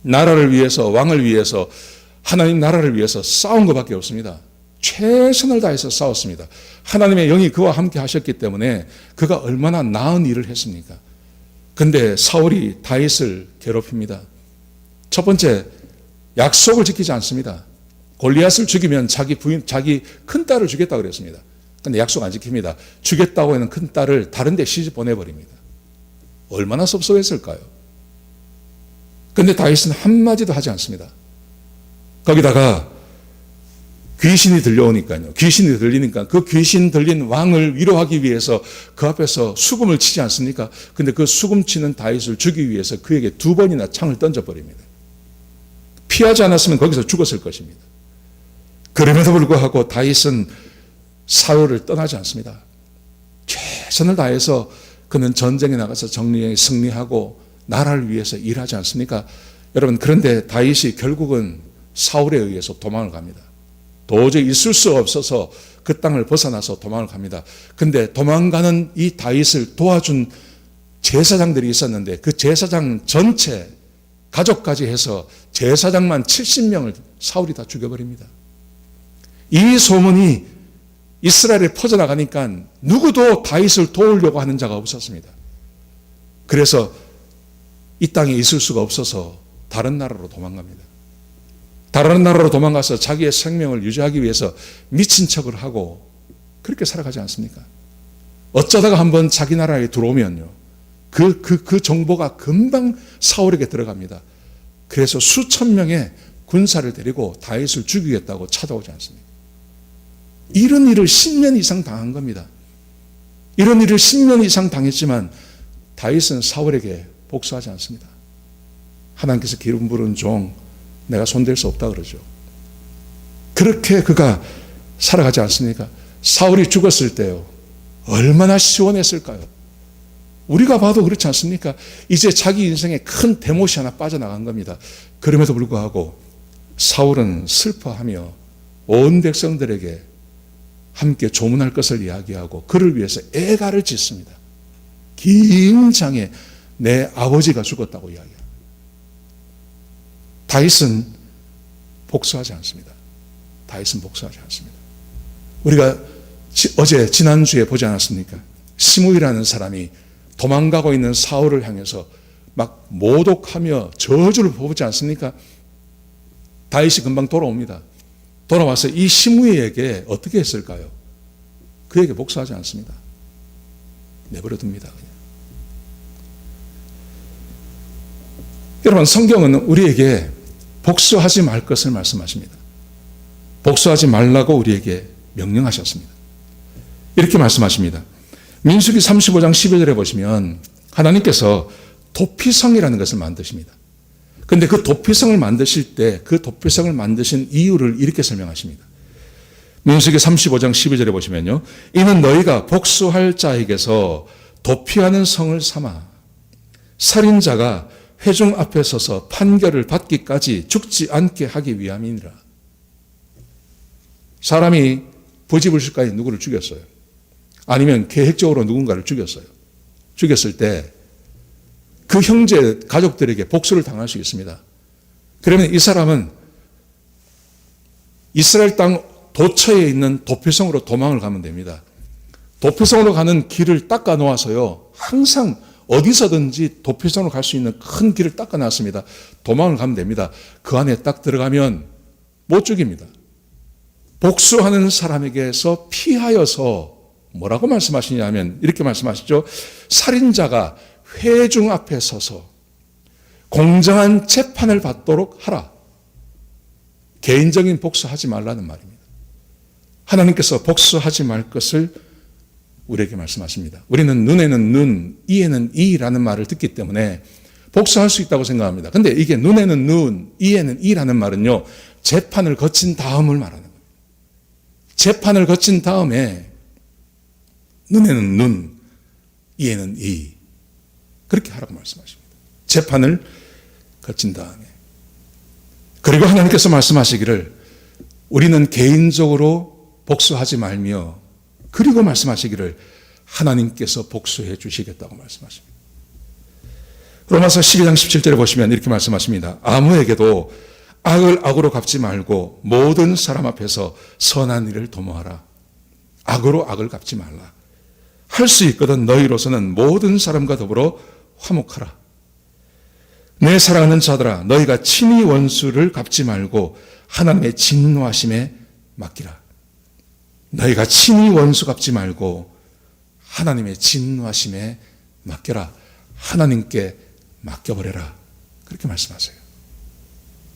나라를 위해서, 왕을 위해서, 하나님 나라를 위해서 싸운 것밖에 없습니다. 최선을 다해서 싸웠습니다. 하나님의 영이 그와 함께 하셨기 때문에 그가 얼마나 나은 일을 했습니까? 그런데 사울이 다윗을 괴롭힙니다. 첫 번째, 약속을 지키지 않습니다. 골리앗을 죽이면 자기 큰딸을 주겠다고 그랬습니다. 그런데 약속 안 지킵니다. 주겠다고 하는 큰딸을 다른 데 시집 보내버립니다. 얼마나 섭섭했을까요? 그런데 다윗은 한마디도 하지 않습니다. 거기다가 귀신이 들려오니까요. 귀신이 들리니까 그 귀신 들린 왕을 위로하기 위해서 그 앞에서 수금을 치지 않습니까? 근데 그 수금 치는 다윗을 죽이기 위해서 그에게 2번이나 창을 던져버립니다. 피하지 않았으면 거기서 죽었을 것입니다. 그럼에도 불구하고 다윗은 사울을 떠나지 않습니다. 최선을 다해서 그는 전쟁에 나가서 정리에 승리하고 나라를 위해서 일하지 않습니까? 여러분, 그런데 다윗이 결국은 사울에 의해서 도망을 갑니다. 도저히 있을 수 없어서 그 땅을 벗어나서 도망을 갑니다. 근데 도망가는 이 다윗을 도와준 제사장들이 있었는데 그 제사장 전체 가족까지 해서 제사장만 70명을 사울이 다 죽여버립니다. 이 소문이 이스라엘에 퍼져나가니까 누구도 다윗을 도우려고 하는 자가 없었습니다. 그래서 이 땅에 있을 수가 없어서 다른 나라로 도망갑니다. 다른 나라로 도망가서 자기의 생명을 유지하기 위해서 미친 척을 하고 그렇게 살아가지 않습니까? 어쩌다가 한번 자기 나라에 들어오면요. 그 정보가 금방 사울에게 들어갑니다. 그래서 수천 명의 군사를 데리고 다윗을 죽이겠다고 찾아오지 않습니까? 이런 일을 10년 이상 당한 겁니다. 이런 일을 10년 이상 당했지만 다윗은 사울에게 복수하지 않습니다. 하나님께서 기름 부른 종, 내가 손댈 수 없다 그러죠. 그렇게 그가 살아가지 않습니까? 사울이 죽었을 때요. 얼마나 시원했을까요? 우리가 봐도 그렇지 않습니까? 이제 자기 인생에 큰 대못이 하나 빠져나간 겁니다. 그럼에도 불구하고 사울은 슬퍼하며 온 백성들에게 함께 조문할 것을 이야기하고 그를 위해서 애가를 짓습니다. 긴 장에 내 아버지가 죽었다고 이야기합니다. 다윗은 복수하지 않습니다. 다윗은 복수하지 않습니다. 우리가 지난주에 보지 않았습니까? 시므이라는 사람이 도망가고 있는 사울을 향해서 막 모독하며 저주를 퍼붓지 않습니까? 다윗이 금방 돌아옵니다. 돌아와서 이 시므이에게 어떻게 했을까요? 그에게 복수하지 않습니다. 내버려 둡니다. 그냥. 여러분, 성경은 우리에게 복수하지 말 것을 말씀하십니다. 복수하지 말라고 우리에게 명령하셨습니다. 이렇게 말씀하십니다. 민수기 35장 12절에 보시면 하나님께서 도피성이라는 것을 만드십니다. 그런데 그 도피성을 만드실 때 그 도피성을 만드신 이유를 이렇게 설명하십니다. 민수기 35장 12절에 보시면요. 이는 너희가 복수할 자에게서 도피하는 성을 삼아 살인자가 회중 앞에 서서 판결을 받기까지 죽지 않게 하기 위함이니라. 사람이 부지불식간에 누구를 죽였어요. 아니면 계획적으로 누군가를 죽였어요. 죽였을 때 그 형제 가족들에게 복수를 당할 수 있습니다. 그러면 이 사람은 이스라엘 땅 도처에 있는 도피성으로 도망을 가면 됩니다. 도피성으로 가는 길을 닦아 놓아서요. 항상 어디서든지 도피성으로 갈 수 있는 큰 길을 닦아 놨습니다. 도망을 가면 됩니다. 그 안에 딱 들어가면 못 죽입니다. 복수하는 사람에게서 피하여서 뭐라고 말씀하시냐면 이렇게 말씀하시죠. 살인자가 회중 앞에 서서 공정한 재판을 받도록 하라. 개인적인 복수하지 말라는 말입니다. 하나님께서 복수하지 말 것을 우리에게 말씀하십니다. 우리는 눈에는 눈, 이에는 이라는 말을 듣기 때문에 복수할 수 있다고 생각합니다. 그런데 이게 눈에는 눈, 이에는 이라는 말은요. 재판을 거친 다음을 말하는 거예요. 재판을 거친 다음에 눈에는 눈, 이에는 이. 그렇게 하라고 말씀하십니다. 재판을 거친 다음에. 그리고 하나님께서 말씀하시기를 우리는 개인적으로 복수하지 말며 그리고 말씀하시기를 하나님께서 복수해 주시겠다고 말씀하십니다. 로마서 12장 17절에 보시면 이렇게 말씀하십니다. 아무에게도 악을 악으로 갚지 말고 모든 사람 앞에서 선한 일을 도모하라. 악으로 악을 갚지 말라. 할 수 있거든 너희로서는 모든 사람과 더불어 화목하라. 내 사랑하는 자들아 너희가 친히 원수를 갚지 말고 하나님의 진노하심에 맡기라. 너희가 친히 원수 갚지 말고 하나님의 진노하심에 맡겨라. 하나님께 맡겨버려라. 그렇게 말씀하세요.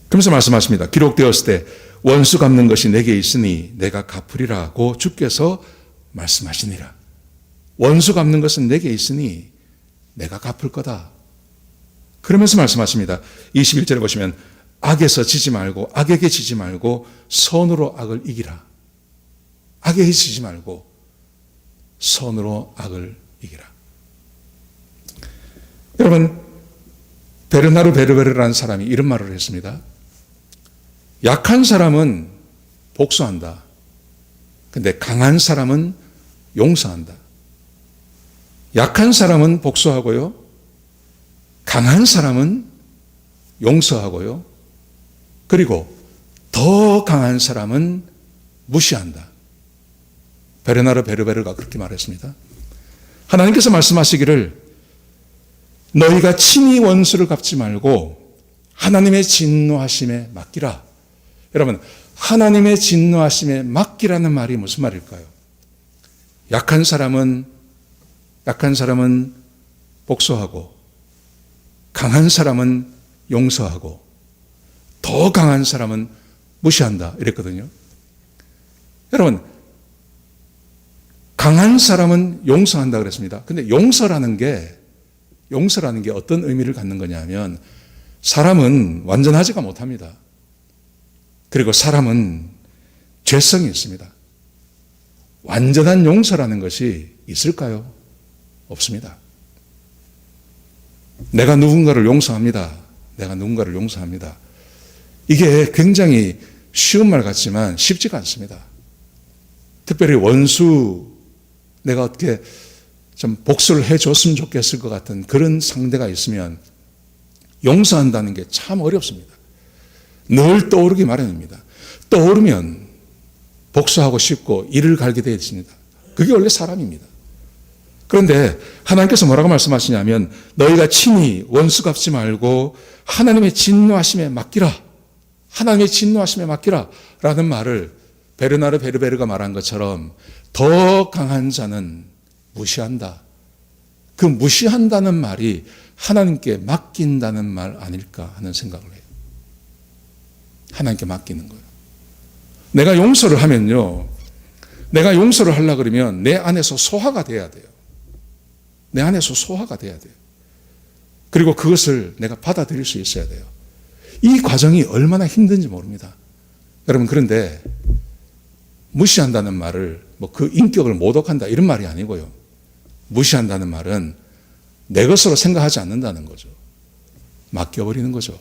그러면서 말씀하십니다. 기록되었을 때 원수 갚는 것이 내게 있으니 내가 갚으리라고 주께서 말씀하시니라. 원수 갚는 것은 내게 있으니 내가 갚을 거다. 그러면서 말씀하십니다. 21절에 보시면 악에서 지지 말고 악에게 지지 말고 선으로 악을 이기라. 악에게 지지 말고 선으로 악을 이기라. 여러분, 베르나르 베르베르라는 사람이 이런 말을 했습니다. 약한 사람은 복수한다. 근데 강한 사람은 용서한다. 약한 사람은 복수하고요. 강한 사람은 용서하고요. 그리고 더 강한 사람은 무시한다. 베르나르 베르베르가 그렇게 말했습니다. 하나님께서 말씀하시기를 너희가 친히 원수를 갚지 말고 하나님의 진노하심에 맡기라. 여러분, 하나님의 진노하심에 맡기라는 말이 무슨 말일까요? 약한 사람은 복수하고 강한 사람은 용서하고 더 강한 사람은 무시한다 이랬거든요. 여러분, 강한 사람은 용서한다 그랬습니다. 근데 용서라는 게 어떤 의미를 갖는 거냐면 사람은 완전하지가 못합니다. 그리고 사람은 죄성이 있습니다. 완전한 용서라는 것이 있을까요? 없습니다. 내가 누군가를 용서합니다. 이게 굉장히 쉬운 말 같지만 쉽지가 않습니다. 특별히 원수, 내가 어떻게 좀 복수를 해줬으면 좋겠을 것 같은 그런 상대가 있으면 용서한다는 게 참 어렵습니다. 늘 떠오르기 마련입니다. 떠오르면 복수하고 싶고 이를 갈게 되어 있습니다. 그게 원래 사람입니다. 그런데 하나님께서 뭐라고 말씀하시냐면 너희가 친히 원수 갚지 말고 하나님의 진노하심에 맡기라. 하나님의 진노하심에 맡기라 라는 말을 베르나르 베르베르가 말한 것처럼 더 강한 자는 무시한다. 그 무시한다는 말이 하나님께 맡긴다는 말 아닐까 하는 생각을 해요. 하나님께 맡기는 거예요. 내가 용서를 하면요. 내가 용서를 하려고 그러면 내 안에서 소화가 돼야 돼요. 내 안에서 소화가 돼야 돼요. 그리고 그것을 내가 받아들일 수 있어야 돼요. 이 과정이 얼마나 힘든지 모릅니다. 여러분, 그런데 무시한다는 말을 그 인격을 모독한다 이런 말이 아니고요. 무시한다는 말은 내 것으로 생각하지 않는다는 거죠. 맡겨버리는 거죠.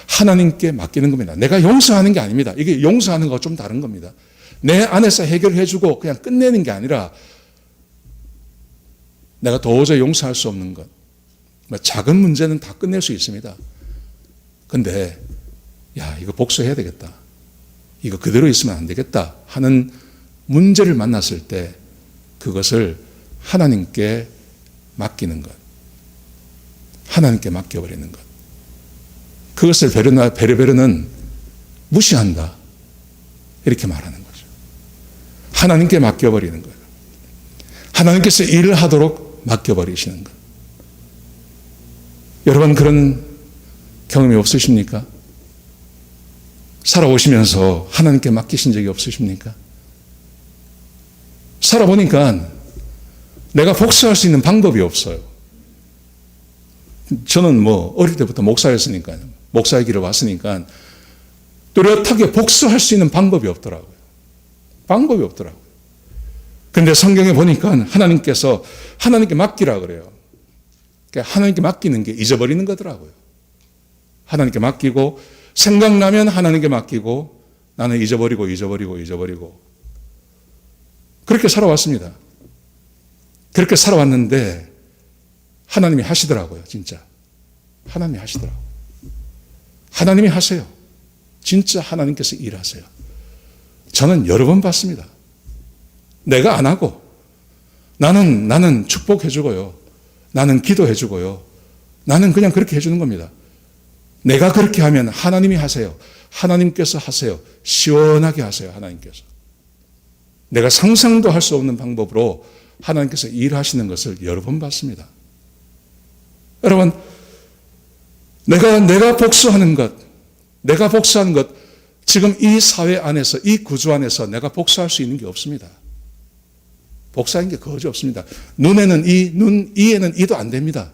하나님께 맡기는 겁니다. 내가 용서하는 게 아닙니다. 이게 용서하는 거와 좀 다른 겁니다. 내 안에서 해결해주고 그냥 끝내는 게 아니라 내가 도저히 용서할 수 없는 것. 작은 문제는 다 끝낼 수 있습니다. 근데 이거 복수해야 되겠다. 이거 그대로 있으면 안 되겠다 하는 문제를 만났을 때 그것을 하나님께 맡기는 것. 하나님께 맡겨버리는 것. 그것을 베르베르는 무시한다. 이렇게 말하는 거죠. 하나님께 맡겨버리는 거예요. 하나님께서 일을 하도록 맡겨버리시는 것. 여러분, 그런 경험이 없으십니까? 살아오시면서 하나님께 맡기신 적이 없으십니까? 살아보니까 내가 복수할 수 있는 방법이 없어요. 저는 어릴 때부터 목사였으니까요. 목사의 길을 왔으니까 뚜렷하게 복수할 수 있는 방법이 없더라고요. 방법이 없더라고요. 근데 성경에 보니까 하나님께서 하나님께 맡기라 그래요. 그러니까 하나님께 맡기는 게 잊어버리는 거더라고요. 하나님께 맡기고 생각나면 하나님께 맡기고 나는 잊어버리고 그렇게 살아왔습니다. 그렇게 살아왔는데 하나님이 하시더라고요. 진짜 하나님이 하시더라고요. 하나님이 하세요. 진짜 하나님께서 일하세요. 저는 여러 번 봤습니다. 내가 안 하고 나는 축복해주고요. 나는 기도해주고요. 나는 그냥 그렇게 해주는 겁니다. 내가 그렇게 하면 하나님이 하세요. 하나님께서 하세요. 시원하게 하세요. 하나님께서. 내가 상상도 할 수 없는 방법으로 하나님께서 일하시는 것을 여러 번 봤습니다. 여러분, 내가 복수하는 것, 지금 이 사회 안에서, 이 구조 안에서 내가 복수할 수 있는 게 없습니다. 복수하는 게 거지 없습니다. 눈에는 이, 이에는 이도 안 됩니다.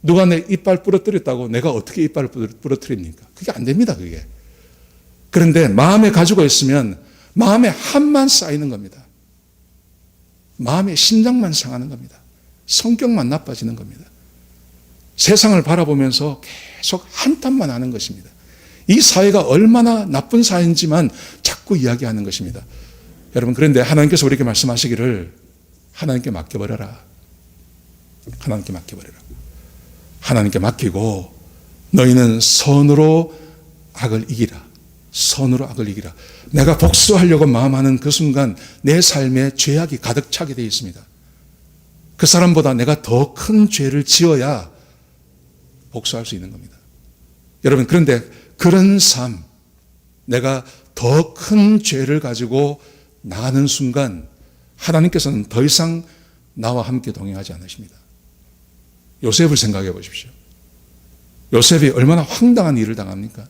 누가 내 이빨 부러뜨렸다고 내가 어떻게 이빨을 부러뜨립니까? 그게 안 됩니다, 그게. 그런데 마음에 가지고 있으면 마음에 한만 쌓이는 겁니다. 마음의 심장만 상하는 겁니다. 성격만 나빠지는 겁니다. 세상을 바라보면서 계속 한탄만 하는 것입니다. 이 사회가 얼마나 나쁜 사회인지만 자꾸 이야기하는 것입니다. 여러분, 그런데 하나님께서 우리에게 말씀하시기를 하나님께 맡겨버려라. 하나님께 맡겨버려라. 하나님께 맡기고 너희는 선으로 악을 이기라. 선으로 악을 이기라. 내가 복수하려고 마음하는 그 순간 내 삶에 죄악이 가득 차게 되어 있습니다. 그 사람보다 내가 더 큰 죄를 지어야 복수할 수 있는 겁니다. 여러분, 그런데 그런 삶, 내가 더 큰 죄를 가지고 나가는 순간 하나님께서는 더 이상 나와 함께 동행하지 않으십니다. 요셉을 생각해 보십시오. 요셉이 얼마나 황당한 일을 당합니까?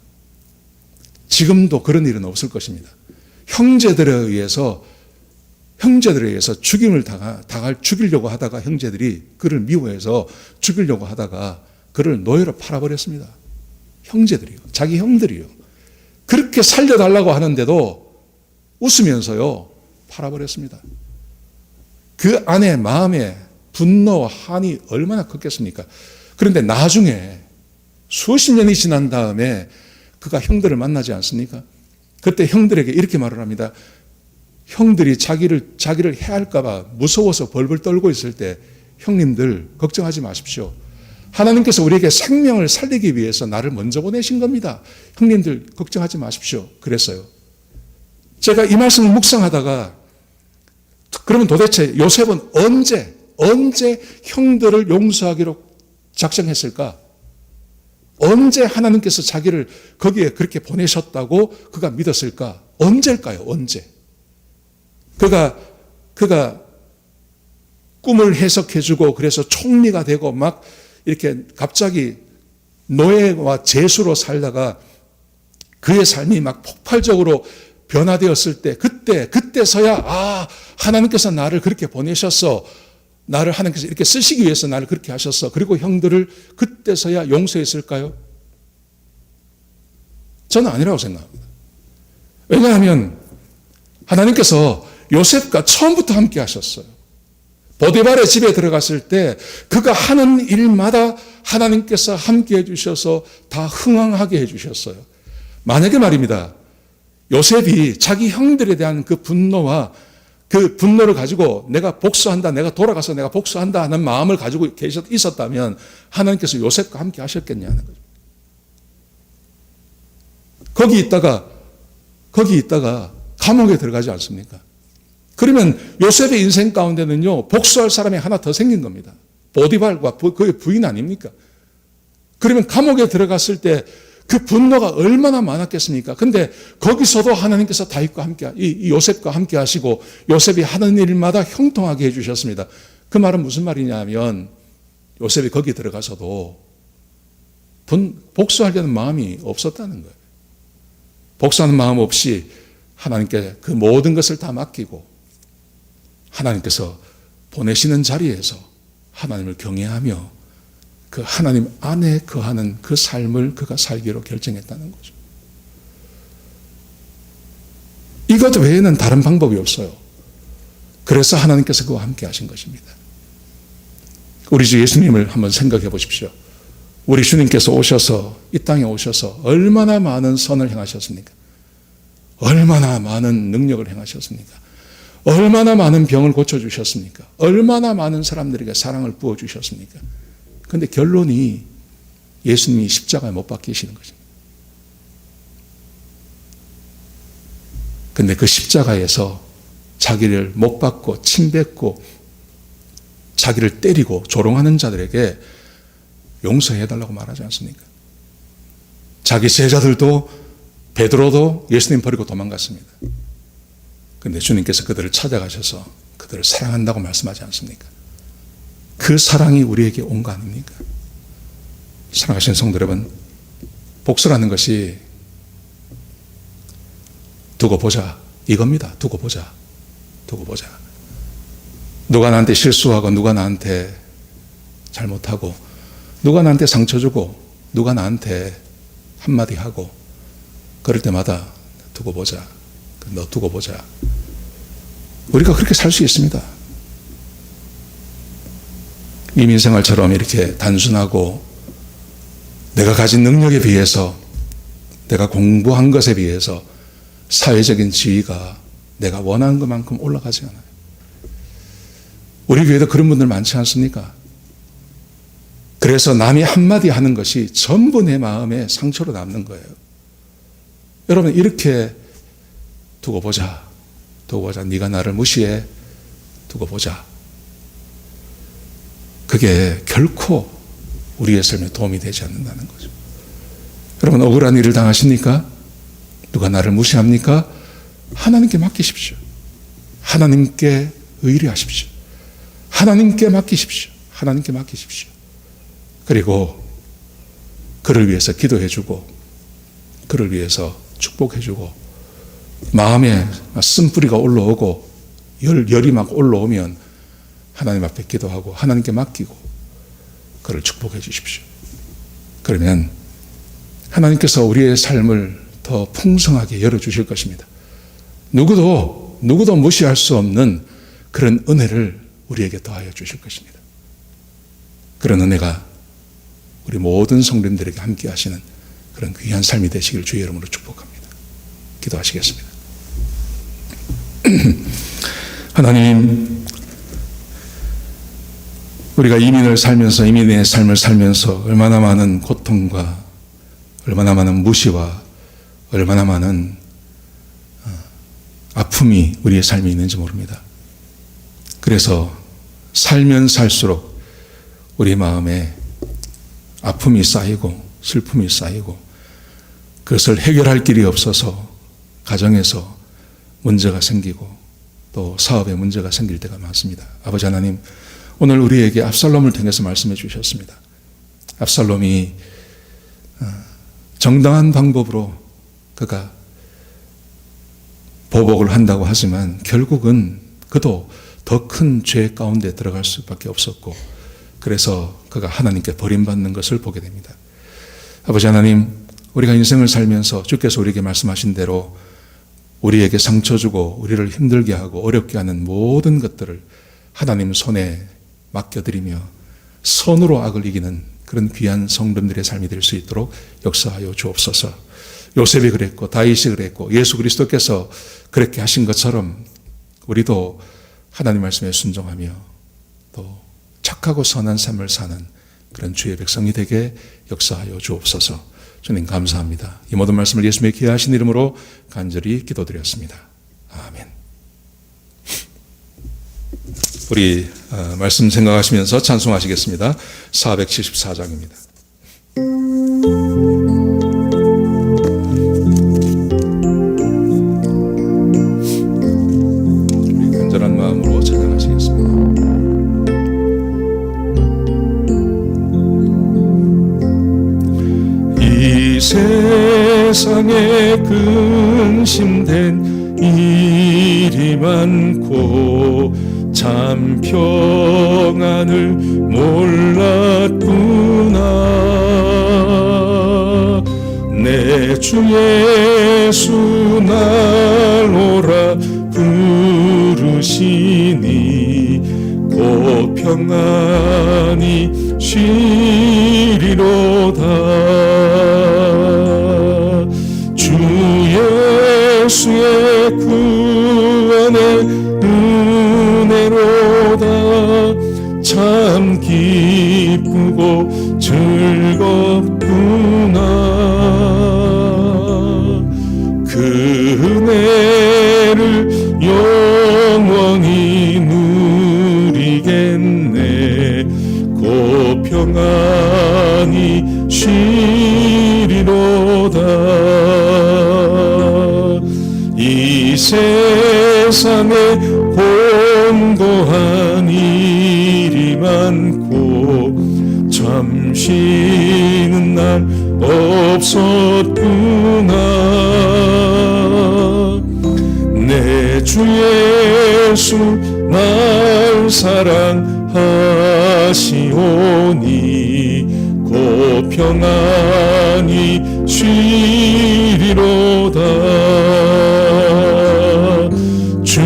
지금도 그런 일은 없을 것입니다. 형제들에 의해서 죽이려고 하다가 형제들이 그를 미워해서 죽이려고 하다가 그를 노예로 팔아버렸습니다. 형제들이요. 자기 형들이요. 그렇게 살려달라고 하는데도 웃으면서요, 팔아버렸습니다. 그 안에 마음에 분노와 한이 얼마나 컸겠습니까? 그런데 나중에 수십 년이 지난 다음에 그가 형들을 만나지 않습니까? 그때 형들에게 이렇게 말을 합니다. 형들이 자기를 해할까봐 무서워서 벌벌 떨고 있을 때 형님들 걱정하지 마십시오. 하나님께서 우리에게 생명을 살리기 위해서 나를 먼저 보내신 겁니다. 형님들 걱정하지 마십시오. 그랬어요. 제가 이 말씀을 묵상하다가 그러면 도대체 요셉은 언제 형들을 용서하기로 작정했을까? 언제 하나님께서 자기를 거기에 그렇게 보내셨다고 그가 믿었을까? 언제일까요? 언제? 그가 꿈을 해석해주고 그래서 총리가 되고 막 이렇게 갑자기 노예와 제수로 살다가 그의 삶이 막 폭발적으로 변화되었을 때 그때서야 하나님께서 나를 그렇게 보내셨어. 나를 하나님께서 이렇게 쓰시기 위해서 나를 그렇게 하셨어. 그리고 형들을 그때서야 용서했을까요? 저는 아니라고 생각합니다. 왜냐하면 하나님께서 요셉과 처음부터 함께 하셨어요. 보디발의 집에 들어갔을 때 그가 하는 일마다 하나님께서 함께 해주셔서 다 흥왕하게 해주셨어요. 만약에 말입니다. 요셉이 자기 형들에 대한 그 분노와 그 분노를 가지고 내가 복수한다, 내가 돌아가서 내가 복수한다 하는 마음을 가지고 있었다면 하나님께서 요셉과 함께 하셨겠냐는 거죠. 거기 있다가 감옥에 들어가지 않습니까? 그러면 요셉의 인생 가운데는요, 복수할 사람이 하나 더 생긴 겁니다. 보디발과 그의 부인 아닙니까? 그러면 감옥에 들어갔을 때 그 분노가 얼마나 많았겠습니까? 근데 거기서도 하나님께서 다윗과 함께, 이 요셉과 함께 하시고 요셉이 하는 일마다 형통하게 해주셨습니다. 그 말은 무슨 말이냐면 요셉이 거기 들어가서도 복수하려는 마음이 없었다는 거예요. 복수하는 마음 없이 하나님께 그 모든 것을 다 맡기고 하나님께서 보내시는 자리에서 하나님을 경외하며 그 하나님 안에 거하는 그 삶을 그가 살기로 결정했다는 거죠. 이것 외에는 다른 방법이 없어요. 그래서 하나님께서 그와 함께 하신 것입니다. 우리 주 예수님을 한번 생각해 보십시오. 우리 주님께서 오셔서 이 땅에 오셔서 얼마나 많은 선을 행하셨습니까? 얼마나 많은 능력을 행하셨습니까? 얼마나 많은 병을 고쳐주셨습니까? 얼마나 많은 사람들에게 사랑을 부어주셨습니까? 그런데 결론이 예수님이 십자가에 못 박히시는 것입니다. 그런데 그 십자가에서 자기를 못 박고 침뱉고 자기를 때리고 조롱하는 자들에게 용서해달라고 말하지 않습니까? 자기 제자들도 베드로도 예수님 버리고 도망갔습니다. 그런데 주님께서 그들을 찾아가셔서 그들을 사랑한다고 말씀하지 않습니까? 그 사랑이 우리에게 온 거 아닙니까? 사랑하시는 성도 여러분, 복수라는 것이 두고 보자. 이겁니다. 두고 보자. 두고 보자. 누가 나한테 실수하고 누가 나한테 잘못하고 누가 나한테 상처 주고 누가 나한테 한마디 하고 그럴 때마다 두고 보자. 너 두고 보자. 우리가 그렇게 살 수 있습니다. 이민생활처럼 이렇게 단순하고 내가 가진 능력에 비해서 내가 공부한 것에 비해서 사회적인 지위가 내가 원하는 것만큼 올라가지 않아요. 우리 교회도 그런 분들 많지 않습니까? 그래서 남이 한마디 하는 것이 전부 내 마음에 상처로 남는 거예요. 여러분 이렇게 두고 보자. 두고 보자. 네가 나를 무시해. 두고 보자. 그게 결코 우리의 삶에 도움이 되지 않는다는 거죠. 여러분 억울한 일을 당하십니까? 누가 나를 무시합니까? 하나님께 맡기십시오. 하나님께 의뢰하십시오. 하나님께 맡기십시오. 하나님께 맡기십시오. 그리고 그를 위해서 기도해주고 그를 위해서 축복해주고 마음에 쓴뿌리가 올라오고 열이 막 올라오면 하나님 앞에 기도하고 하나님께 맡기고 그를 축복해 주십시오. 그러면 하나님께서 우리의 삶을 더 풍성하게 열어주실 것입니다. 누구도 무시할 수 없는 그런 은혜를 우리에게 더하여 주실 것입니다. 그런 은혜가 우리 모든 성도님들에게 함께 하시는 그런 귀한 삶이 되시길 주의 이름으로 축복합니다. 기도하시겠습니다. 하나님, 우리가 이민의 삶을 살면서 얼마나 많은 고통과 얼마나 많은 무시와 얼마나 많은 아픔이 우리의 삶에 있는지 모릅니다. 그래서 살면 살수록 우리 마음에 아픔이 쌓이고 슬픔이 쌓이고 그것을 해결할 길이 없어서 가정에서 문제가 생기고 또 사업에 문제가 생길 때가 많습니다. 아버지 하나님, 오늘 우리에게 압살롬을 통해서 말씀해 주셨습니다. 압살롬이 정당한 방법으로 그가 보복을 한다고 하지만 결국은 그도 더 큰 죄 가운데 들어갈 수밖에 없었고 그래서 그가 하나님께 버림받는 것을 보게 됩니다. 아버지 하나님, 우리가 인생을 살면서 주께서 우리에게 말씀하신 대로 우리에게 상처 주고 우리를 힘들게 하고 어렵게 하는 모든 것들을 하나님 손에 맡겨드리며 선으로 악을 이기는 그런 귀한 성도들의 삶이 될 수 있도록 역사하여 주옵소서. 요셉이 그랬고 다윗이 그랬고 예수 그리스도께서 그렇게 하신 것처럼 우리도 하나님 말씀에 순종하며 또 착하고 선한 삶을 사는 그런 주의 백성이 되게 역사하여 주옵소서. 주님 감사합니다. 이 모든 말씀을 예수님의 귀하신 이름으로 간절히 기도드렸습니다. 아멘. 우리 말씀 생각하시면서 찬송하시겠습니다. 474장입니다. 우리 간절한 마음으로 찬양하시겠습니다. 이 세상에 근심된 일이 많고 참 평안을 몰랐구나. 내 주 예수 날 오라 부르시니 곧 평안히 쉬리로다. 주 예수의 구원의 은혜로다. 참 기쁘고 즐겁구나. 그 은혜를 영원히 누리겠네. 곧 평안히 쉬리로다. 이 세상에 공고한 일이 많고 참 쉬는 날 없었구나. 주 예수 날 사랑하시오니 곧 평안히 쉬리로다. 주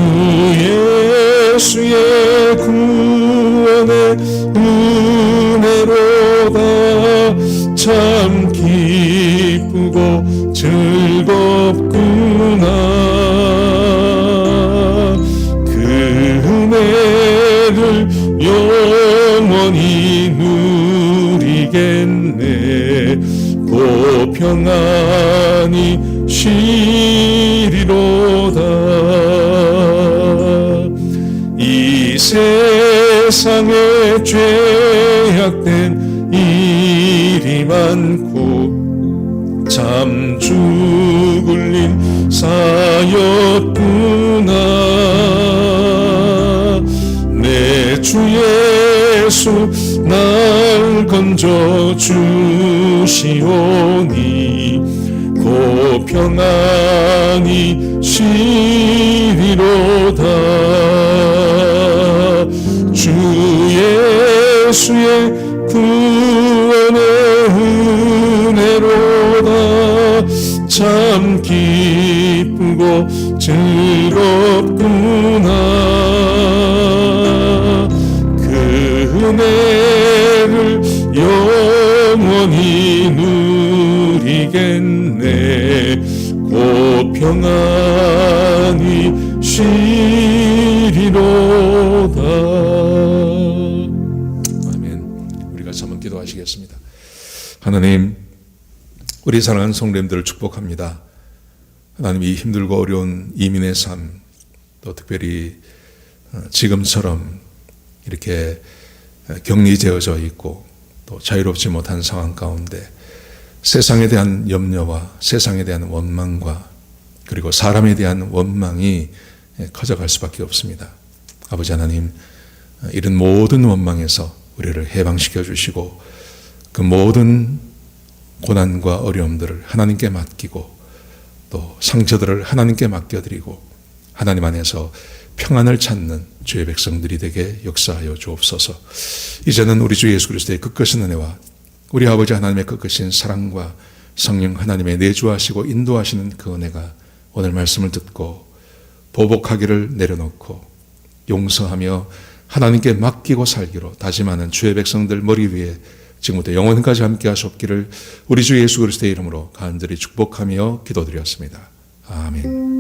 예수의 구원의 은혜로다. 참 기쁘고 즐겁구나. 그 은혜를 영원히 누리겠네. 곧 평안히 쉬리로다. 이 세상에 죄악된 일이 많고 참 죽을린 사였구나. 내 주 예수 날 건져 주시오니 곧 평안히 쉬리로다. 주 예수의 구원의 은혜로다. 참 기쁘고 즐겁구나. 그 은혜를 영원히 누리겠네. 곧 평안히 쉬리로다. 아멘. 우리 같이 한번 기도하시겠습니다. 하나님, 우리 사랑하는 성도님들을 축복합니다. 하나님, 이 힘들고 어려운 이민의 삶, 또 특별히 지금처럼 이렇게 격리되어져 있고 또 자유롭지 못한 상황 가운데 세상에 대한 염려와 세상에 대한 원망과 그리고 사람에 대한 원망이 커져갈 수밖에 없습니다. 아버지 하나님, 이런 모든 원망에서 우리를 해방시켜 주시고 그 모든 고난과 어려움들을 하나님께 맡기고 또 상처들을 하나님께 맡겨드리고 하나님 안에서 평안을 찾는 주의 백성들이 되게 역사하여 주옵소서. 이제는 우리 주 예수 그리스도의 끝끝인 은혜와 우리 아버지 하나님의 끝끝인 사랑과 성령 하나님의 내주하시고 인도하시는 그 은혜가 오늘 말씀을 듣고 보복하기를 내려놓고 용서하며 하나님께 맡기고 살기로 다짐하는 주의 백성들 머리 위에 지금부터 영원까지 함께 하시옵기를 우리 주 예수 그리스도의 이름으로 간절히 축복하며 기도드렸습니다. 아멘.